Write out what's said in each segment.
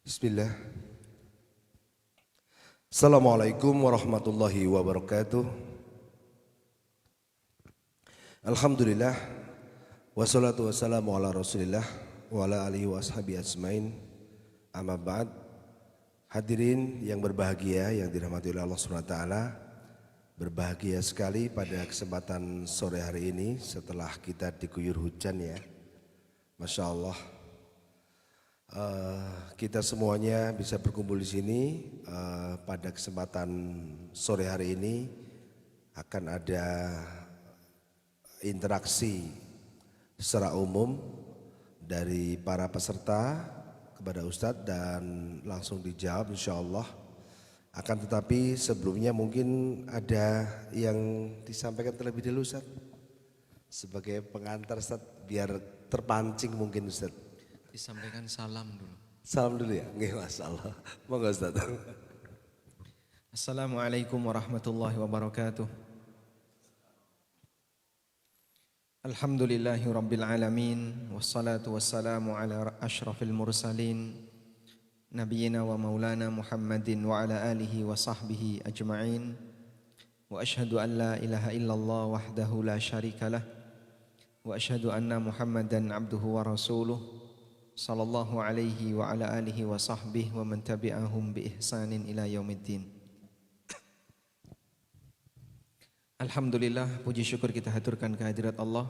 Bismillah. Assalamualaikum warahmatullahi wabarakatuh. Alhamdulillah. Wassalatu wassalamu ala rasulillah wa ala alihi wa ashabi asmain. Amma ba'd. Hadirin yang berbahagia yang dirahmati oleh Allah SWT. Berbahagia sekali pada kesempatan sore hari ini setelah kita diguyur hujan ya. Masya Allah. Kita semuanya bisa berkumpul di sini pada kesempatan sore hari ini akan ada interaksi secara umum dari para peserta kepada Ustadz dan langsung dijawab insya Allah. Akan tetapi sebelumnya mungkin ada yang disampaikan terlebih dahulu Ustadz sebagai pengantar Ustadz biar terpancing mungkin Ustadz. Disampaikan salam dulu. Salam dulu ya, nggih masalah. Monggo Ustaz. Assalamualaikum warahmatullahi wabarakatuh. Alhamdulillahi rabbil alamin. Wassalatu wassalamu ala ashrafil mursalin. Nabiyyina wa maulana Muhammadin wa ala alihi wa sahbihi ajma'in. Wa ashhadu an la ilaha illallah wahdahu la syarika lah. Wa ashhadu anna Muhammadan abduhu wa rasuluh. Sallallahu alaihi wa ala alihi wa sahbihi wa man tabi'ahum bi ihsanin ila yaumiddin. Alhamdulillah, puji syukur kita haturkan kehadirat Allah.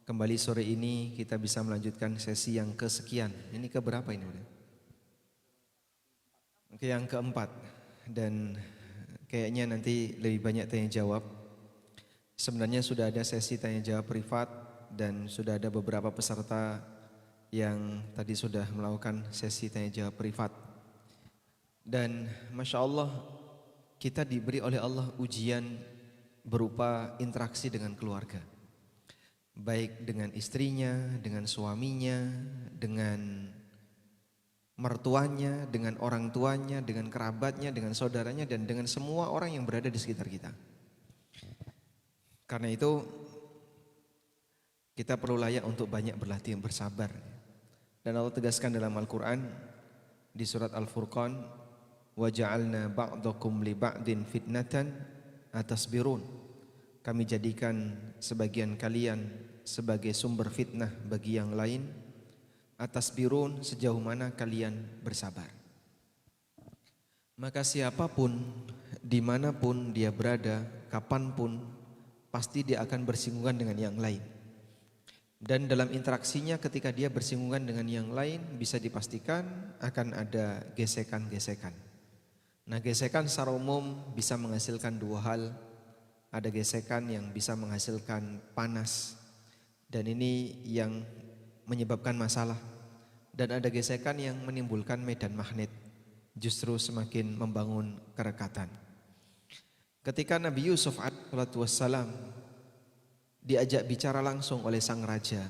Kembali sore ini kita bisa melanjutkan sesi yang kesekian. Ini keberapa ini? Oke, yang keempat. Dan kayaknya nanti lebih banyak tanya jawab. Sebenarnya sudah ada sesi tanya jawab privat dan sudah ada beberapa peserta yang tadi sudah melakukan sesi tanya jawab privat. Dan Masya Allah kita diberi oleh Allah ujian berupa interaksi dengan keluarga. Baik dengan istrinya, dengan suaminya, dengan mertuanya, dengan orang tuanya, dengan kerabatnya, dengan saudaranya, dan dengan semua orang yang berada di sekitar kita. Karena itu kita perlu layak untuk banyak berlatih bersabar. Dan Allah tegaskan dalam Al-Quran di surat Al-Furqan, وَجَعَلْنَا بَعْضَكُمْ لِبَعْدٍ فِتْنَةً أَتَصْبِرُونَ. Kami jadikan sebagian kalian sebagai sumber fitnah bagi yang lain. Atasbirun, sejauh mana kalian bersabar. Maka siapapun, dimanapun dia berada, kapanpun, pasti dia akan bersinggungan dengan yang lain. Dan dalam interaksinya ketika dia bersinggungan dengan yang lain bisa dipastikan akan ada gesekan-gesekan. Nah, gesekan secara umum bisa menghasilkan dua hal. Ada gesekan yang bisa menghasilkan panas dan ini yang menyebabkan masalah. Dan ada gesekan yang menimbulkan medan magnet, justru semakin membangun kerekatan. Ketika Nabi Yusuf alaihissalam diajak bicara langsung oleh sang raja,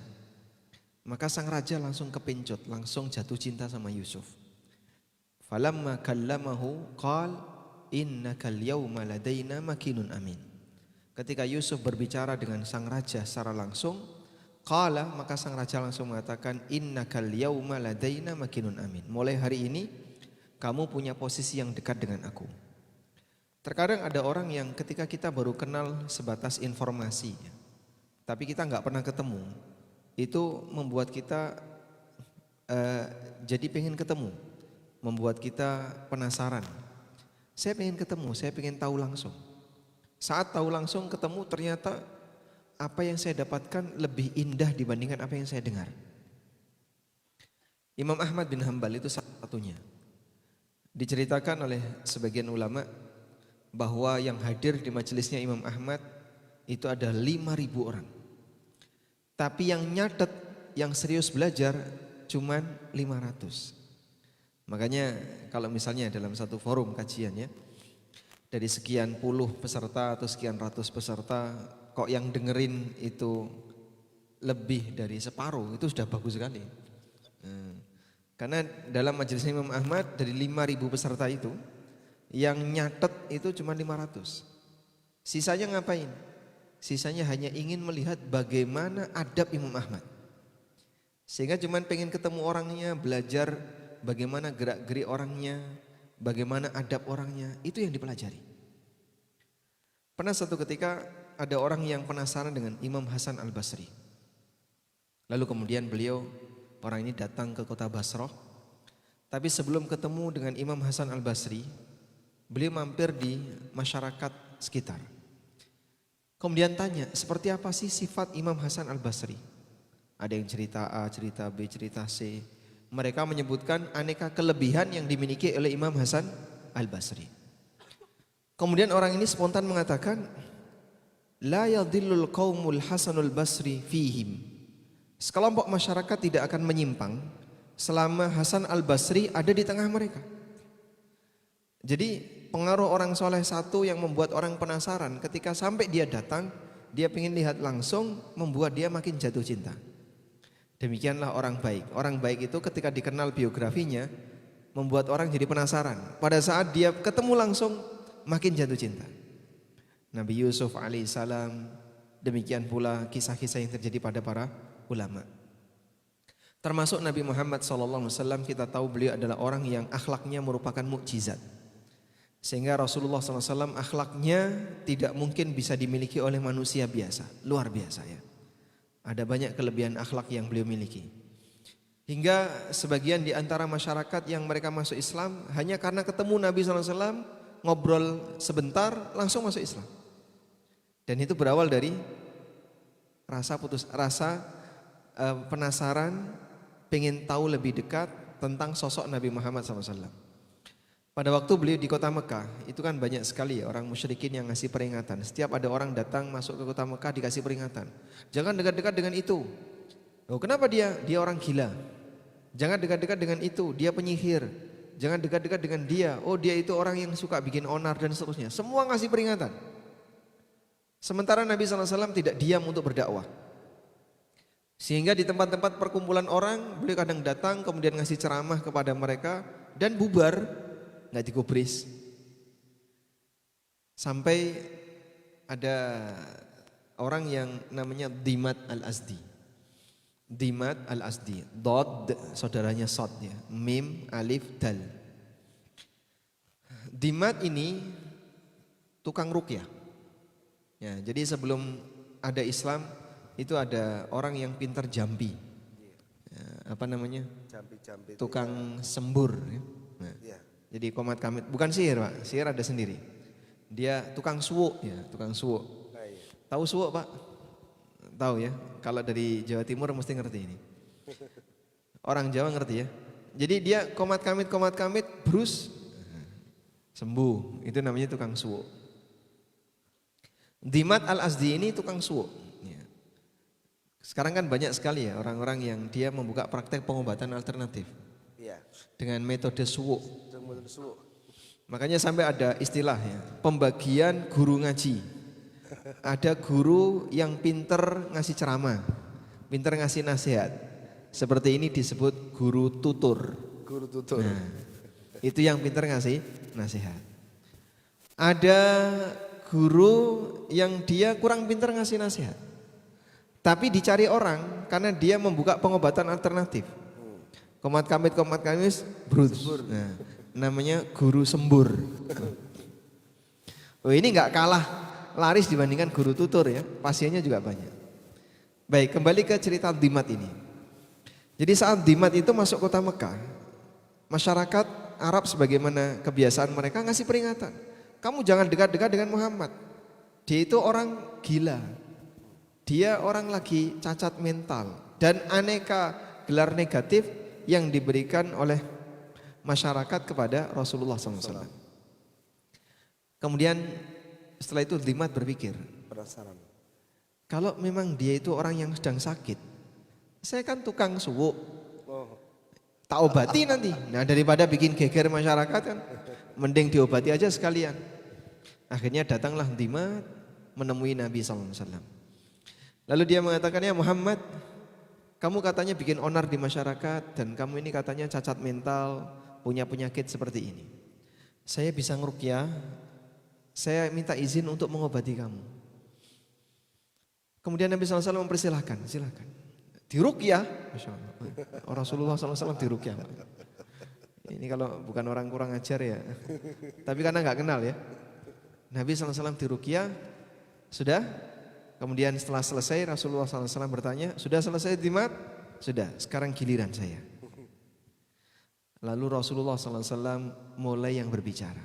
maka sang raja langsung kepincut, langsung jatuh cinta sama Yusuf. Falamma kallamahu qal innakal yawma ladaina makinun amin. Ketika Yusuf berbicara dengan sang raja secara langsung, qala, maka sang raja langsung mengatakan innakal yawma ladaina makinun amin. Mulai hari ini kamu punya posisi yang dekat dengan aku. Terkadang ada orang yang ketika kita baru kenal sebatas informasi, tapi kita nggak pernah ketemu, itu membuat kita jadi pengen ketemu, membuat kita penasaran. Saya pengen ketemu, saya pengen tahu langsung. Saat tahu langsung ketemu ternyata apa yang saya dapatkan lebih indah dibandingkan apa yang saya dengar. Imam Ahmad bin Hanbal itu salah satunya. Diceritakan oleh sebagian ulama bahwa yang hadir di majelisnya Imam Ahmad itu ada 5.000 orang. Tapi yang nyatet, yang serius belajar cuman 500. Makanya kalau misalnya dalam satu forum kajian ya, dari sekian puluh peserta atau sekian ratus peserta, kok yang dengerin itu lebih dari separuh, itu sudah bagus sekali. Karena dalam majelis Imam Ahmad dari 5.000 peserta itu, yang nyatet itu cuma 500. Sisanya ngapain? Sisanya hanya ingin melihat bagaimana adab Imam Ahmad. Sehingga cuman pengen ketemu orangnya, belajar bagaimana gerak-gerik orangnya, bagaimana adab orangnya, itu yang dipelajari. Pernah satu ketika ada orang yang penasaran dengan Imam Hasan Al-Basri. Lalu kemudian orang ini datang ke kota Basrah. Tapi sebelum ketemu dengan Imam Hasan Al-Basri, beliau mampir di masyarakat sekitar. Kemudian tanya, seperti apa sih sifat Imam Hasan Al-Basri? Ada yang cerita A, cerita B, cerita C. Mereka menyebutkan aneka kelebihan yang dimiliki oleh Imam Hasan Al-Basri. Kemudian orang ini spontan mengatakan, la yadhillul qaumul Hasanul Basri fihim. Sekelompok masyarakat tidak akan menyimpang selama Hasan Al-Basri ada di tengah mereka. Jadi pengaruh orang soleh satu yang membuat orang penasaran, ketika sampai dia datang, dia ingin lihat langsung, membuat dia makin jatuh cinta. Demikianlah orang baik. Orang baik itu ketika dikenal biografinya, membuat orang jadi penasaran. Pada saat dia ketemu langsung, makin jatuh cinta. Nabi Yusuf alaihissalam, demikian pula kisah-kisah yang terjadi pada para ulama. Termasuk Nabi Muhammad SAW, kita tahu beliau adalah orang yang akhlaknya merupakan mukjizat. Sehingga Rasulullah SAW akhlaknya tidak mungkin bisa dimiliki oleh manusia biasa. Luar biasa ya. Ada banyak kelebihan akhlak yang beliau miliki. Hingga sebagian di antara masyarakat yang mereka masuk Islam hanya karena ketemu Nabi SAW, ngobrol sebentar langsung masuk Islam. Dan itu berawal dari rasa penasaran, pengen tahu lebih dekat tentang sosok Nabi Muhammad SAW. Pada waktu beliau di kota Mekah, itu kan banyak sekali ya orang musyrikin yang ngasih peringatan. Setiap ada orang datang masuk ke kota Mekah dikasih peringatan. Jangan dekat-dekat dengan itu. Oh, kenapa dia? Dia orang gila. Jangan dekat-dekat dengan itu, dia penyihir. Jangan dekat-dekat dengan dia. Oh, dia itu orang yang suka bikin onar dan seterusnya. Semua ngasih peringatan. Sementara Nabi SAW tidak diam untuk berdakwah. Sehingga di tempat-tempat perkumpulan orang, beliau kadang datang kemudian ngasih ceramah kepada mereka dan bubar, nggak digubris. Sampai ada orang yang namanya Dimat Al-Azdi. Dimat Al-Azdi, Dod saudaranya Sod ya, Mim, Alif, Dal. Dimat ini tukang ruqyah. Ya, jadi sebelum ada Islam itu ada orang yang pintar jampi. Ya, apa namanya? Jampi-jampi. Tukang sembur. Ya. Nah, ya. Jadi komat kamit, bukan sihir Pak, sihir ada sendiri. Dia tukang suwuk ya, tukang suwuk. Nah, iya. Tahu suwuk Pak? Tahu ya, kalau dari Jawa Timur mesti ngerti ini. Orang Jawa ngerti ya. Jadi dia komat kamit, brus, sembuh. Itu namanya tukang suwuk. Dimat Al-Azdi ini tukang suwuk. Ya. Sekarang kan banyak sekali ya orang-orang yang dia membuka praktek pengobatan alternatif. Iya. Dengan metode suwuk. Makanya sampai ada istilah ya, pembagian guru ngaji. Ada guru yang pinter ngasih ceramah, pinter ngasih nasihat. Seperti ini disebut guru tutur. Guru tutur. Nah, itu yang pinter ngasih nasihat. Ada guru yang dia kurang pinter ngasih nasihat, tapi dicari orang karena dia membuka pengobatan alternatif. Komat kamit, brus. Nah, namanya guru sembur. Oh, ini nggak kalah laris dibandingkan guru tutur ya, pasiennya juga banyak. Baik, kembali ke cerita Dimat ini. Jadi saat Dimat itu masuk kota Mekah, masyarakat Arab sebagaimana kebiasaan mereka ngasih peringatan. Kamu jangan dekat-dekat dengan Muhammad. Dia itu orang gila. Dia orang lagi cacat mental. Dan aneka gelar negatif yang diberikan oleh masyarakat kepada Rasulullah SAW. Kemudian setelah itu Dimat berpikir, Penasaran. kalau memang dia itu orang yang sedang sakit, saya kan tukang suwuk, tak obati nanti. Nah, daripada bikin geger masyarakat kan, mending diobati aja sekalian. Akhirnya datanglah Dimat menemui Nabi SAW. Lalu dia mengatakan, ya Muhammad, kamu katanya bikin onar di masyarakat dan kamu ini katanya cacat mental, punya penyakit seperti ini. Saya bisa ngeruqyah, saya minta izin untuk mengobati kamu. Kemudian Nabi SAW mempersilahkan, silakan. Diruqyah, Masya Allah. Rasulullah SAW diruqyah. Ini kalau bukan orang kurang ajar ya. Tapi karena nggak kenal ya. Nabi SAW diruqyah, sudah. Kemudian setelah selesai Rasulullah SAW bertanya, sudah selesai Dimat? Sudah, sekarang giliran saya. Lalu Rasulullah SAW mulai yang berbicara.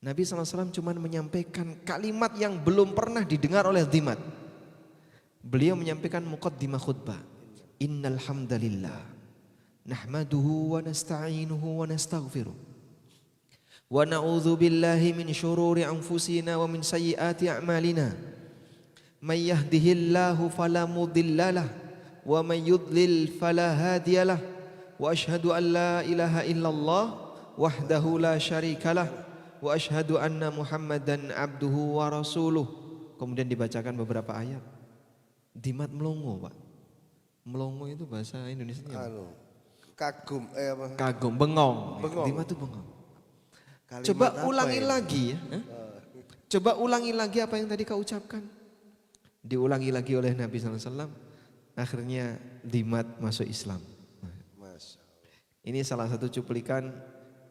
Nabi SAW cuma menyampaikan kalimat yang belum pernah didengar oleh Dimat. Beliau menyampaikan muqaddimah khutbah. Innal hamdalillah nahmaduhu wa nasta'inuhu wa nastaghfiruh. Wa na'udzu billahi min syururi anfusina wa min sayyiati a'malina. May yahdihillahu fala mudhillalah wa may yudlil fala hadiyalah. Wa asyhadu an la ilaha illallah wahdahu la syarikalah wa asyhadu anna Muhammadan abduhu wa rasuluh. Kemudian dibacakan beberapa ayat. Dimat melongo, Pak. Melongo itu bahasa Indonesia apa? Kagum apa? Kagum, bengong. Dimat itu bengong. Kalimat Coba apa ulangi ya? lagi ya. Coba ulangi lagi apa yang tadi kau ucapkan. Diulangi lagi oleh Nabi SAW. Akhirnya Dimat masuk Islam. Ini salah satu cuplikan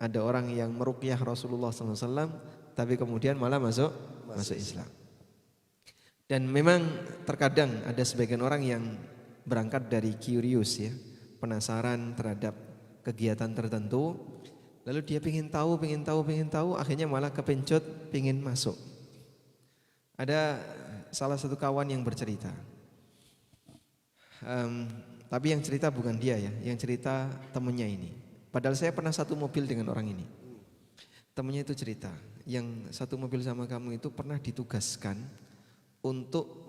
ada orang yang meruqyah Rasulullah SAW, tapi kemudian malah masuk Islam. Dan memang terkadang ada sebagian orang yang berangkat dari curious ya, penasaran terhadap kegiatan tertentu, lalu dia pengen tahu, akhirnya malah kepencut pengen masuk. Ada salah satu kawan yang bercerita. Tapi yang cerita bukan dia ya, yang cerita temennya ini. Padahal saya pernah satu mobil dengan orang ini. Temennya itu cerita, yang satu mobil sama kamu itu pernah ditugaskan untuk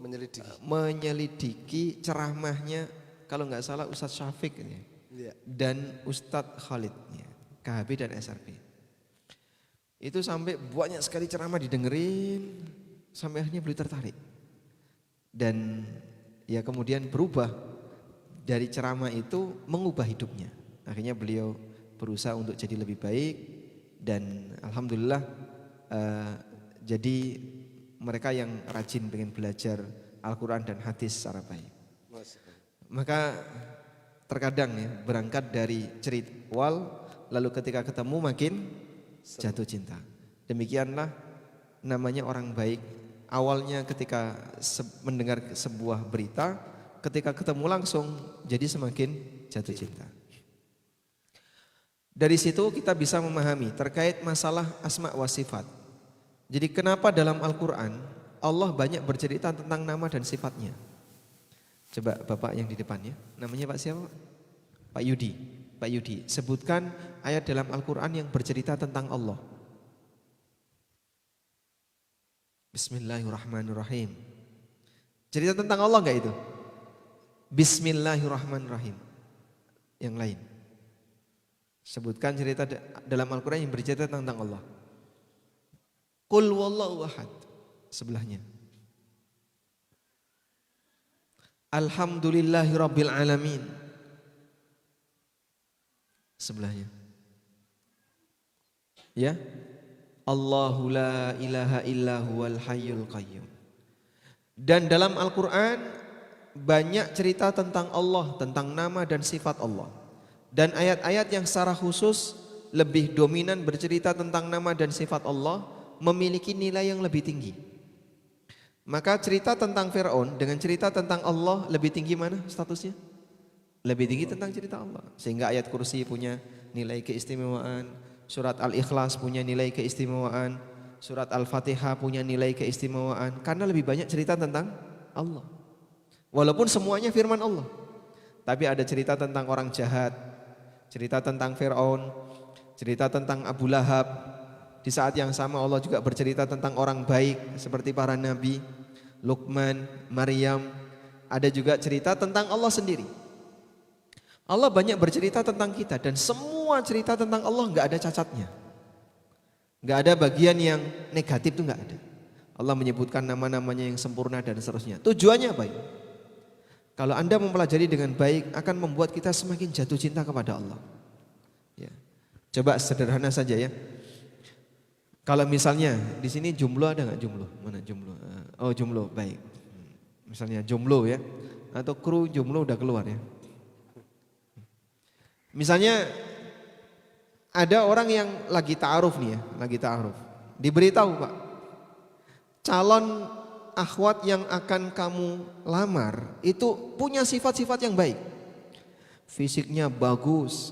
menyelidiki ceramahnya, kalau nggak salah Ustadz Syafiq ya, dan Ustadz Khalid ya, KHB dan SRP. Itu sampai banyak sekali ceramah didengerin, sampai akhirnya beliau tertarik. Dan ya kemudian berubah. Dari ceramah itu mengubah hidupnya. Akhirnya beliau berusaha untuk jadi lebih baik. Dan alhamdulillah jadi mereka yang rajin pengen belajar Al-Quran dan hadis secara baik. Maka terkadang ya berangkat dari cerita awal, lalu ketika ketemu makin jatuh cinta. Demikianlah namanya orang baik. Awalnya ketika mendengar sebuah berita, ketika ketemu langsung jadi semakin jatuh cinta. Dari situ kita bisa memahami terkait masalah asma wa sifat. Jadi kenapa dalam Al-Quran Allah banyak bercerita tentang nama dan sifatnya. Coba Bapak yang di depan ya, namanya Pak siapa? Pak Yudi. Pak Yudi, sebutkan ayat dalam Al-Quran yang bercerita tentang Allah. Bismillahirrahmanirrahim. Cerita tentang Allah enggak itu? Bismillahirrahmanirrahim. Yang lain. Sebutkan cerita dalam Al-Quran yang bercerita tentang Allah. Qul wallahu ahad. Sebelahnya. Alhamdulillahi rabbil alamin. Sebelahnya. Ya. Allahu la ilaha illa huwal hayyul qayyum. Dan dalam Al-Quran banyak cerita tentang Allah, tentang nama dan sifat Allah. Dan ayat-ayat yang secara khusus lebih dominan bercerita tentang nama dan sifat Allah memiliki nilai yang lebih tinggi. Maka cerita tentang Fir'aun dengan cerita tentang Allah lebih tinggi mana statusnya? Lebih tinggi tentang cerita Allah. Sehingga ayat kursi punya nilai keistimewaan, surat Al-Ikhlas punya nilai keistimewaan, surat Al-Fatihah punya nilai keistimewaan, karena lebih banyak cerita tentang Allah. Walaupun semuanya firman Allah, tapi ada cerita tentang orang jahat, cerita tentang Fir'aun, cerita tentang Abu Lahab. Di saat yang sama Allah juga bercerita tentang orang baik seperti para nabi, Luqman, Maryam. Ada juga cerita tentang Allah sendiri. Allah banyak bercerita tentang kita, dan semua cerita tentang Allah nggak ada cacatnya, nggak ada bagian yang negatif, itu nggak ada. Allah menyebutkan nama-namanya yang sempurna dan seterusnya. Tujuannya baik. Kalau Anda mempelajari dengan baik akan membuat kita semakin jatuh cinta kepada Allah. Ya. Coba sederhana saja ya. Kalau misalnya di sini jomblo ada nggak jomblo? Mana jomblo? Oh jomblo, baik. Misalnya jomblo ya, atau kru jomblo udah keluar ya. Misalnya Ada orang yang lagi ta'aruf nih ya, lagi ta'aruf. Diberitahu Pak, calon akhwat yang akan kamu lamar itu punya sifat-sifat yang baik. Fisiknya bagus,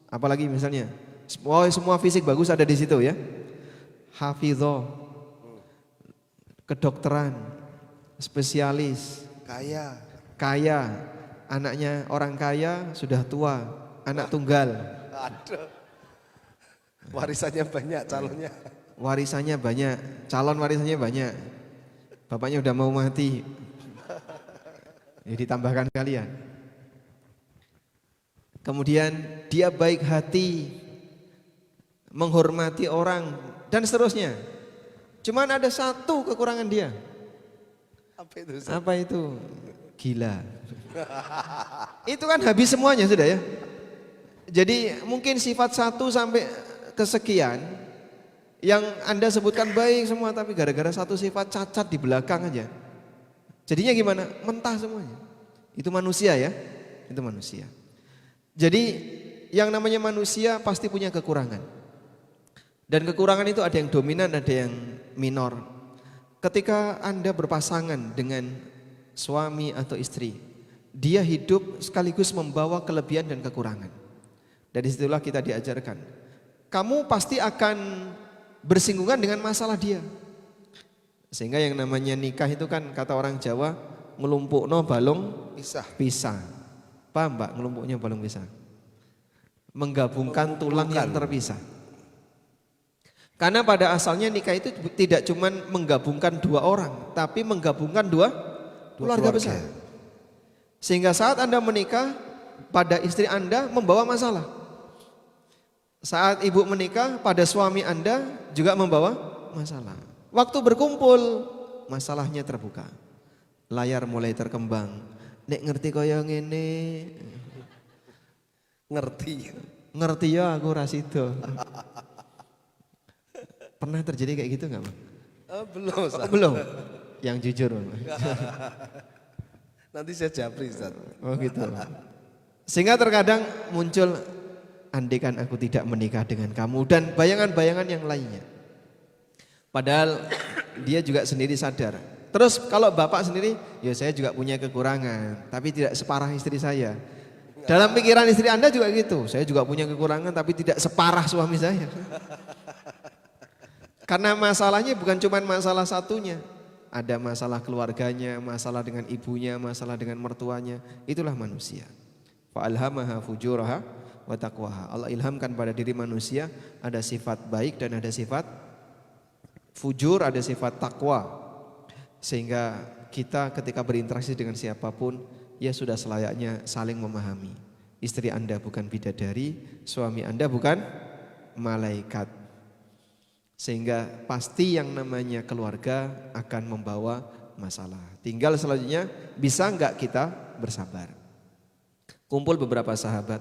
apalagi misalnya, semua fisik bagus ada di situ ya. Hafidhoh, kedokteran, spesialis, kaya, anaknya orang kaya, sudah tua, anak tunggal. Aduh. Warisannya banyak calonnya. Warisannya banyak, calon warisannya banyak. Bapaknya udah mau mati. Ya ditambahkan kalian. Kemudian dia baik hati, menghormati orang dan seterusnya. Cuman ada satu kekurangan dia. Apa itu? Apa itu? Gila. Itu kan habis semuanya sudah ya. Jadi mungkin sifat 1 sampai kesekian yang Anda sebutkan baik semua, tapi gara-gara satu sifat cacat di belakang aja. Jadinya gimana? Mentah semuanya. Itu manusia ya. Itu manusia. Jadi yang namanya manusia pasti punya kekurangan. Dan kekurangan itu ada yang dominan, ada yang minor. Ketika Anda berpasangan dengan suami atau istri, dia hidup sekaligus membawa kelebihan dan kekurangan. Dari situlah kita diajarkan, kamu pasti akan bersinggungan dengan masalah dia. Sehingga yang namanya nikah itu kan kata orang Jawa, ngelumpukno balung pisah. Paham Mbak ngelumpuknya balung pisah? Menggabungkan tulang yang terpisah. Karena pada asalnya nikah itu tidak cuma menggabungkan 2 orang, tapi menggabungkan dua keluarga besar. Sehingga saat Anda menikah, pada istri Anda membawa masalah. Saat ibu menikah, pada suami Anda juga membawa masalah. Waktu berkumpul, masalahnya terbuka. Layar mulai terkembang. Nek ngerti kaya ngene. Ngerti ya aku rasido. Pernah terjadi kayak gitu enggak, Bang? Belum. Belum. Yang jujur. Nanti saya japri, Ustaz. Oh gitu. Sehingga terkadang muncul, andaikan aku tidak menikah dengan kamu, dan bayangan-bayangan yang lainnya. Padahal dia juga sendiri sadar. Terus kalau bapak sendiri, ya saya juga punya kekurangan, tapi tidak separah istri saya. Dalam pikiran istri Anda juga gitu, saya juga punya kekurangan tapi tidak separah suami saya. Karena masalahnya bukan cuma masalah satunya. Ada masalah keluarganya, masalah dengan ibunya, masalah dengan mertuanya. Itulah manusia. Fa'alhamaha fujuraha wa taqwaha. Allah ilhamkan pada diri manusia ada sifat baik dan ada sifat fujur, ada sifat takwa. Sehingga kita ketika berinteraksi dengan siapapun, ya sudah selayaknya saling memahami. Istri Anda bukan bidadari, suami Anda bukan malaikat. Sehingga pasti yang namanya keluarga akan membawa masalah. Tinggal selanjutnya, bisa enggak kita bersabar. Kumpul beberapa sahabat.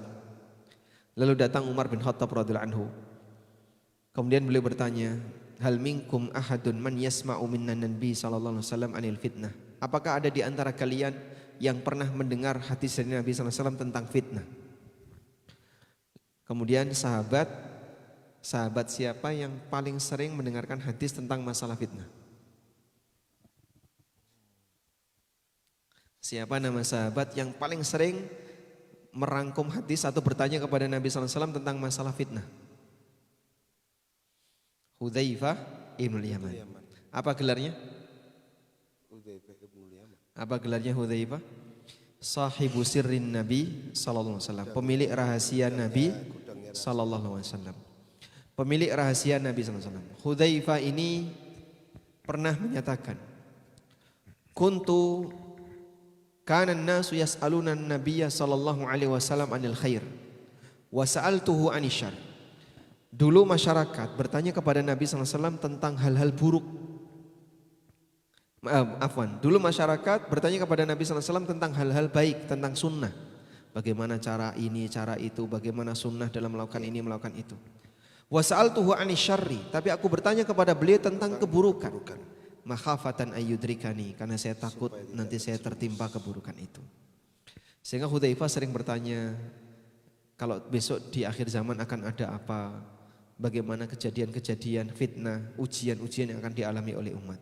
Lalu datang Umar bin Khattab radhiyallahu anhu. Kemudian beliau bertanya, hal minkum ahadun man yasma'u minnan nabi sallallahu alaihi wasallam anil fitnah. Apakah ada di antara kalian yang pernah mendengar hadis dari Nabi sallallahu alaihi wasallam tentang fitnah? Kemudian sahabat siapa yang paling sering mendengarkan hadis tentang masalah fitnah? Siapa nama sahabat yang paling sering merangkum hadis atau bertanya kepada Nabi sallallahu alaihi wasallam tentang masalah fitnah? Hudzaifah ibnul Yaman. Apa gelarnya? Apa gelarnya Hudzaifah? Sahibu sirrin Nabi sallallahu alaihi wasallam, pemilik rahasia Nabi sallallahu alaihi wasallam. Pemilik rahasia Nabi sallallahu alaihi wasallam. Hudzaifah ini pernah menyatakan, "Kuntu kana an-nasu yas'aluna an-nabiyya sallallahu alaihi wasallam 'anil khair wa sa'altuhu 'anil syarr." Dulu masyarakat bertanya kepada Nabi sallallahu alaihi wasallam tentang hal-hal buruk. Dulu masyarakat bertanya kepada Nabi sallallahu alaihi wasallam tentang hal-hal baik, tentang sunnah. Bagaimana cara ini, cara itu, bagaimana sunnah dalam melakukan ini, melakukan itu. Wa sa'altuhu 'anil syarri, tapi aku bertanya kepada beliau tentang keburukan. Makhafatan ayyudrikani, karena saya takut nanti saya tertimpa keburukan itu. Sehingga Hudzaifah sering bertanya, Kalau besok di akhir zaman akan ada apa, bagaimana kejadian-kejadian, fitnah, ujian-ujian yang akan dialami oleh umat.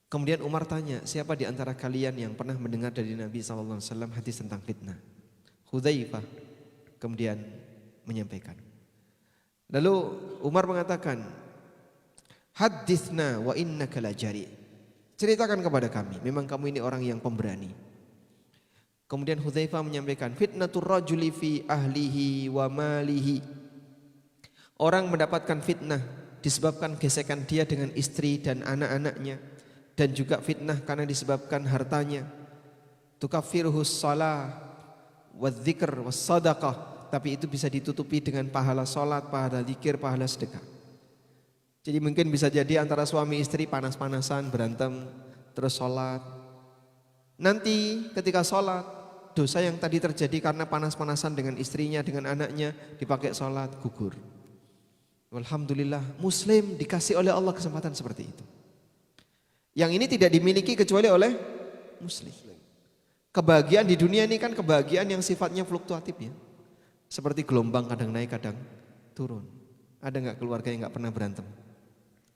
Kemudian Umar tanya, siapa di antara kalian yang pernah mendengar dari Nabi SAW hadis tentang fitnah? Hudzaifah kemudian menyampaikan. Lalu Umar mengatakan, hadithna wa innaka lajari. Ceritakan kepada kami, memang kamu ini orang yang pemberani. Kemudian Hudzaifah menyampaikan, fitnatur rajuli fi ahlihi wa malihi. Orang mendapatkan fitnah disebabkan gesekan dia dengan istri dan anak-anaknya, dan juga fitnah karena disebabkan hartanya. Tukaffiruhus shalah wadzikr wassadaqah. Tapi itu bisa ditutupi dengan pahala salat, pahala zikir, pahala sedekah. Jadi mungkin bisa jadi antara suami istri panas-panasan, berantem, terus sholat. Nanti ketika sholat, dosa yang tadi terjadi karena panas-panasan dengan istrinya, dengan anaknya, dipakai sholat, gugur. Alhamdulillah, Muslim dikasih oleh Allah kesempatan seperti itu. Yang ini tidak dimiliki kecuali oleh Muslim. Kebahagiaan di dunia ini kan kebahagiaan yang sifatnya fluktuatif ya. Seperti gelombang kadang naik kadang turun. Ada nggak keluarga yang nggak pernah berantem?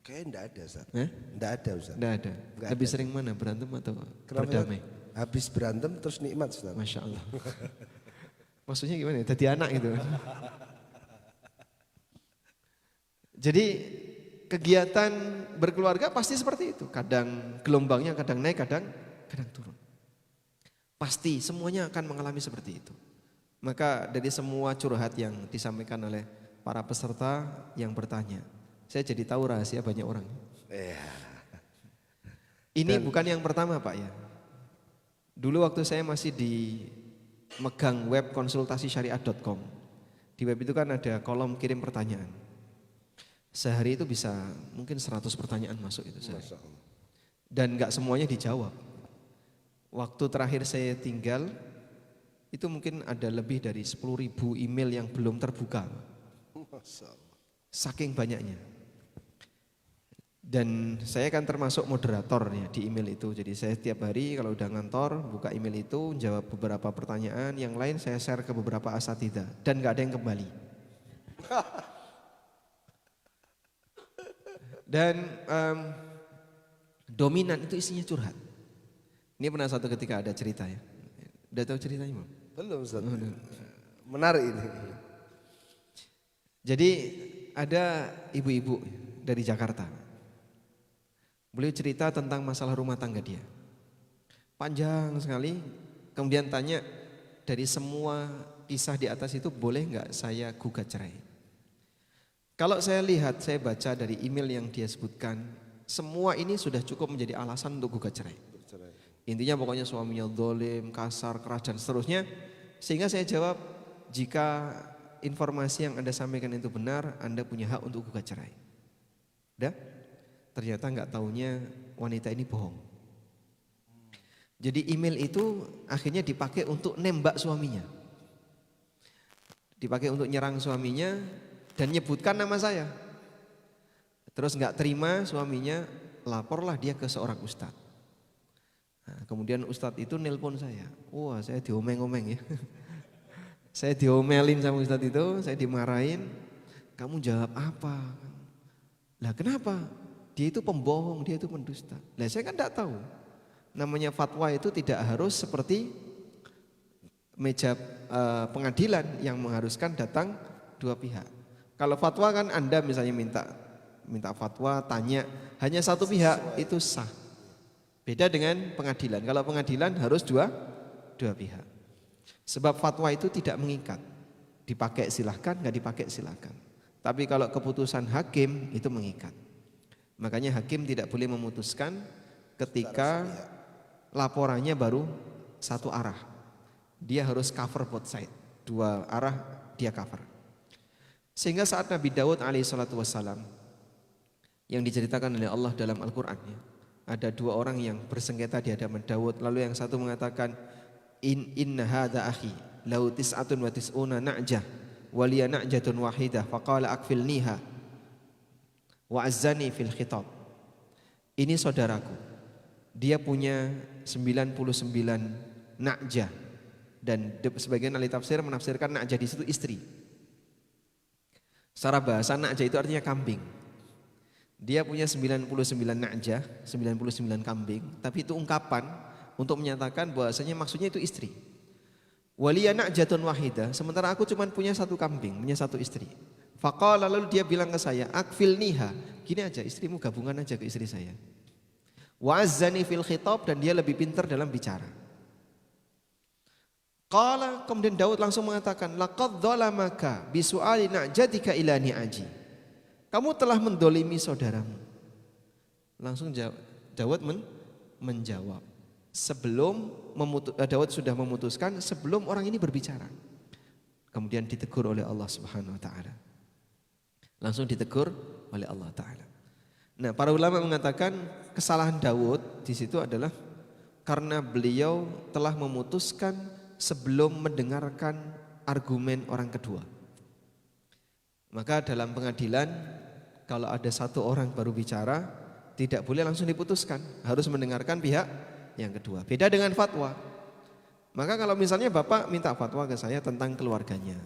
Kayaknya enggak ada, Ustaz. Enggak ada, Ustaz. Enggak ada. Nggak Lebih ada. sering mana, berantem atau Kenapa berdamai? Habis berantem terus nikmat, Ustaz. Masya Allah. Maksudnya gimana ya? Jadi anak gitu. Jadi kegiatan berkeluarga pasti seperti itu. Kadang gelombangnya kadang naik, kadang turun. Pasti semuanya akan mengalami seperti itu. Maka dari semua curhat yang disampaikan oleh para peserta yang bertanya, saya jadi tahu rahasia banyak orang. Ini bukan yang pertama Pak ya. Dulu waktu saya masih di megang web konsultasisyariah.com. Di web itu kan ada kolom kirim pertanyaan. Sehari itu bisa mungkin 100 pertanyaan masuk itu sehari. Dan gak semuanya dijawab. Waktu terakhir saya tinggal itu mungkin ada lebih dari 10.000 email yang belum terbuka. Saking banyaknya. Dan saya kan termasuk moderatornya di email itu. Jadi saya setiap hari kalau udah ngantor buka email itu, jawab beberapa pertanyaan, yang lain saya share ke beberapa asatidzah dan gak ada yang kembali. Dan dominan itu isinya curhat. Ini pernah satu ketika ada cerita ya. Udah tahu ceritanya Mam? Belum, Ustaz. Menarik ini. Jadi ada ibu-ibu dari Jakarta. Beliau cerita tentang masalah rumah tangga dia. Panjang sekali. Kemudian tanya, dari semua kisah di atas itu boleh nggak saya gugat cerai? Kalau saya lihat, saya baca dari email yang dia sebutkan, semua ini sudah cukup menjadi alasan untuk gugat cerai. Intinya pokoknya suaminya zalim, kasar, keras dan seterusnya. Sehingga saya jawab, jika informasi yang Anda sampaikan itu benar, Anda punya hak untuk gugat cerai. Udah? Ternyata nggak taunya wanita ini bohong. Jadi email itu akhirnya dipakai untuk nembak suaminya. Dipakai untuk nyerang suaminya dan nyebutkan nama saya. Terus nggak terima suaminya, laporlah dia ke seorang ustadz. Nah, kemudian ustadz itu nelpon saya. Wah, saya diomeng-omeng ya. Saya diomelin sama ustadz itu, saya dimarahin. Kamu jawab apa? Lah kenapa? Dia itu pembohong, dia itu pendusta. Lah saya kan tidak tahu. Namanya fatwa itu tidak harus seperti meja pengadilan yang mengharuskan datang dua pihak. Kalau fatwa kan Anda misalnya minta fatwa, tanya hanya satu pihak itu sah. Beda dengan pengadilan. Kalau pengadilan harus dua pihak. Sebab fatwa itu tidak mengikat. Dipakai silahkan, nggak dipakai silahkan. Tapi kalau keputusan hakim itu mengikat. Makanya hakim tidak boleh memutuskan ketika laporannya baru satu arah. Dia harus cover both side. Dua arah dia cover. Sehingga saat Nabi Daud alaihissalatu wassalam yang diceritakan oleh Allah dalam Al-Quran ya, ada dua orang yang bersengketa di hadapan Daud. Lalu yang satu mengatakan inna hadza akhi lau tis'atun wa tis'una na'jah wa liya na'jatun wahidah faqala akfilniha wa azzani fil khitab. Ini saudaraku, dia punya 99 na'jah, Dan sebagian ahli tafsir menafsirkan Na'jah di situ istri. Secara bahasa Na'jah itu artinya kambing. Dia punya 99 Na'jah, 99 kambing, tapi itu ungkapan untuk menyatakan bahwasanya maksudnya itu istri. Waliya na'jatun wahidah, sementara aku cuma punya satu kambing, punya satu istri. Faqala, lalu dia bilang ke saya, akfilniha, gini aja istrimu gabungan aja ke istri saya. Wa azzani fil khitab, dan dia lebih pintar dalam bicara. Qala, kemudian Daud langsung mengatakan, laqad dhalamaka bisu'ali na'jatika ila ni'aji. Kamu telah mendolimi saudaramu. Langsung Daud menjawab. Sebelum Daud sudah memutuskan sebelum orang ini berbicara. Kemudian ditegur oleh Allah Subhanahu wa taala. Langsung ditegur oleh Allah taala. Nah, para ulama mengatakan kesalahan Daud di situ adalah karena beliau telah memutuskan sebelum mendengarkan argumen orang kedua. Maka dalam pengadilan kalau ada satu orang baru bicara tidak boleh langsung diputuskan, harus mendengarkan pihak yang kedua. Beda dengan fatwa. Maka kalau misalnya Bapak minta fatwa ke saya tentang keluarganya,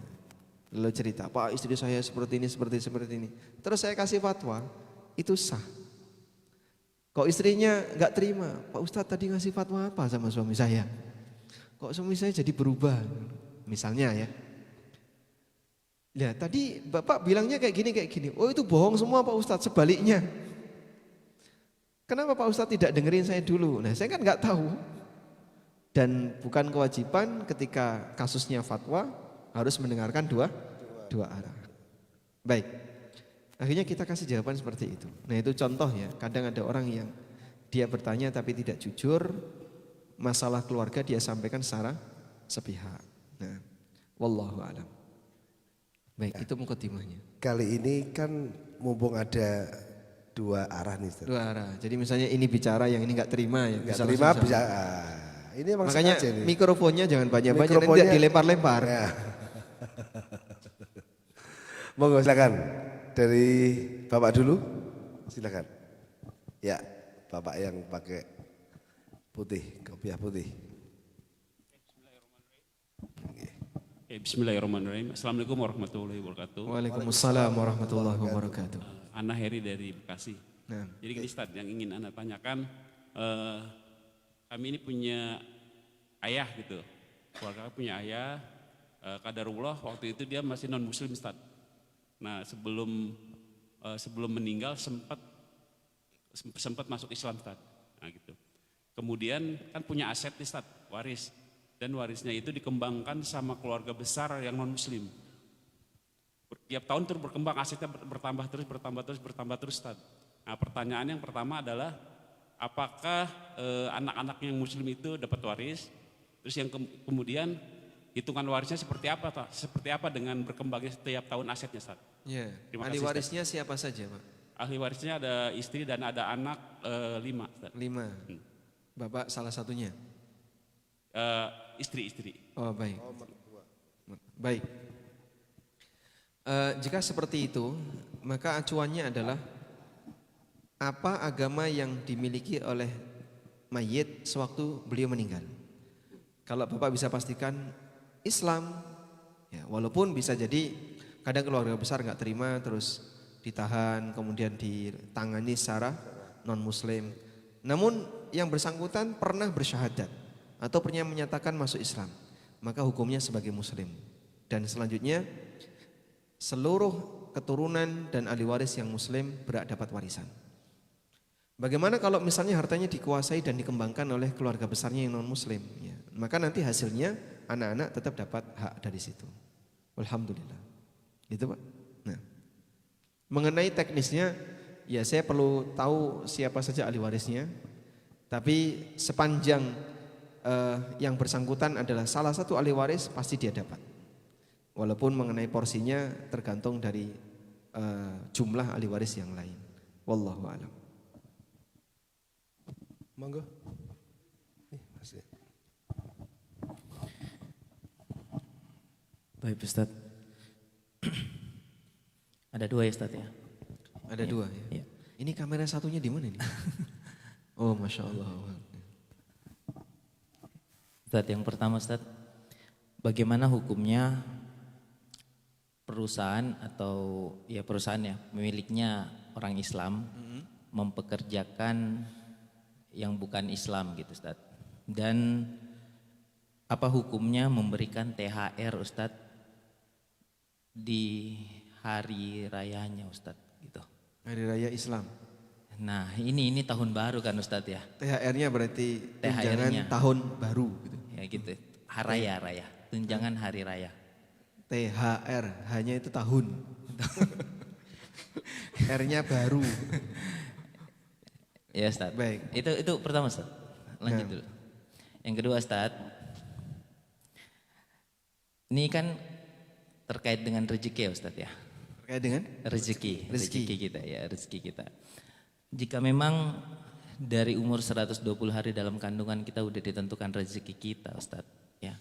lalu cerita, Pak istri saya seperti ini, seperti ini. Terus saya kasih fatwa, itu sah. Kok istrinya nggak terima, Pak Ustadz tadi ngasih fatwa apa sama suami saya? Kok suami saya jadi berubah? Misalnya ya. Ya tadi Bapak bilangnya kayak gini. Oh itu bohong semua Pak Ustadz, sebaliknya. Kenapa Pak Ustadz tidak dengerin saya dulu? Nah saya kan nggak tahu. Dan bukan kewajiban ketika kasusnya fatwa harus mendengarkan dua arah. Baik, akhirnya kita kasih jawaban seperti itu. Nah itu contoh ya, kadang ada orang yang dia bertanya tapi tidak jujur, masalah keluarga dia sampaikan secara sepihak. Nah, wallahu a'lam. Baik, itu mukadimahnya. Kali ini kan mumpung ada dua arah nih Ustaz. Dua arah. Jadi misalnya ini bicara, yang ini nggak terima ya. Nggak terima bisa. Ini emang makanya nih. Mikrofonnya jangan banyak-banyak, nanti dilempar-lempar. Ya. Monggo silakan. Dari Bapak dulu. Silakan. Ya, Bapak yang pakai putih, kopiah putih. Bismillahirrahmanirrahim. Assalamualaikum warahmatullahi wabarakatuh. Waalaikumsalam warahmatullahi wabarakatuh. Ana Heri dari Bekasi. Nah. Jadi gini Ustaz, yang ingin Anda tanyakan, kami ini punya ayah gitu. Keluarga punya ayah, qadarullah waktu itu dia masih non muslim Ustaz. Nah sebelum meninggal sempat masuk Islam Ustaz. Nah gitu. Kemudian kan punya aset nih Ustaz, waris. Dan warisnya itu dikembangkan sama keluarga besar yang non muslim. Tiap tahun terus berkembang, asetnya bertambah terus Ustaz. Nah pertanyaan yang pertama adalah apakah anak-anak yang muslim itu dapat waris? Terus yang kemudian hitungan warisnya seperti apa Pak? Seperti apa dengan berkembangnya setiap tahun asetnya Ustaz? Ya. Ahli warisnya Ustaz. Siapa saja Pak? Ahli warisnya ada istri dan ada anak 5 Ustaz. 5. Bapak salah satunya? Istri. Oh baik. Baik. Jika seperti itu, maka acuannya adalah apa agama yang dimiliki oleh mayit sewaktu beliau meninggal. Kalau Bapak bisa pastikan Islam, ya, walaupun bisa jadi kadang keluarga besar nggak terima, terus ditahan, kemudian ditangani secara non Muslim. Namun yang bersangkutan pernah bersyahadat atau pernah menyatakan masuk Islam, maka hukumnya sebagai Muslim. Dan selanjutnya seluruh keturunan dan ahli waris yang Muslim berhak dapat warisan. Bagaimana kalau misalnya hartanya dikuasai dan dikembangkan oleh keluarga besarnya yang non Muslim? Ya, maka nanti hasilnya anak-anak tetap dapat hak dari situ. Alhamdulillah. Gitu Pak. Nah, mengenai teknisnya, ya saya perlu tahu siapa saja ahli warisnya. Tapi sepanjang yang bersangkutan adalah salah satu ahli waris, pasti dia dapat. Walaupun mengenai porsinya tergantung dari jumlah ahli waris yang lain. Wallahu a'lam. Monggo. Masih. Baik Ustaz. Ada 2 ya Ustaz ya? Ada ya, 2 ya? Ya. Ini kamera satunya di mana nih? Oh Masya Allah. Ustaz, yang pertama Ustaz, bagaimana hukumnya perusahaan atau ya perusahaan ya pemiliknya orang Islam mempekerjakan yang bukan Islam gitu Ustadz. Dan apa hukumnya memberikan THR Ustadz di hari rayanya Ustadz gitu. Hari Raya Islam. Nah ini tahun baru kan Ustadz ya. THR-nya berarti tunjangan THR-nya. tahun baru gitu. Ya gitu. Raya. Tunjangan hari raya. THR hanya itu tahun. R-nya baru. Ya Ustadz. Baik. Itu pertama Ustadz. Lanjut Nah. dulu. Yang kedua Ustadz. Ini kan terkait dengan rezeki ya Ustadz ya. Terkait dengan Rezeki kita ya, rezeki kita. Jika memang dari umur 120 hari dalam kandungan kita udah ditentukan rezeki kita Ustadz ya.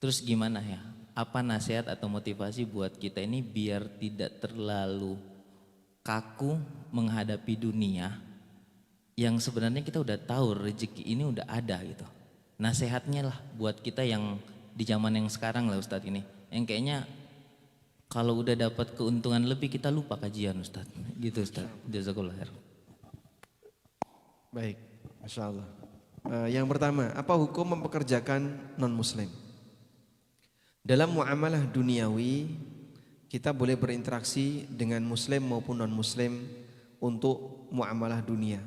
Terus gimana ya? Apa nasihat atau motivasi buat kita ini biar tidak terlalu kaku menghadapi dunia yang sebenarnya kita udah tahu rezeki ini udah ada gitu. Nasihatnya lah buat kita yang di zaman yang sekarang lah Ustadz ini. Yang kayaknya kalau udah dapat keuntungan lebih kita lupa kajian Ustadz. Gitu Ustadz. Jazakallah khair. Baik, Masya Allah. Yang pertama, apa hukum mempekerjakan non-muslim? Dalam muamalah duniawi, kita boleh berinteraksi dengan muslim maupun non-muslim untuk muamalah dunia.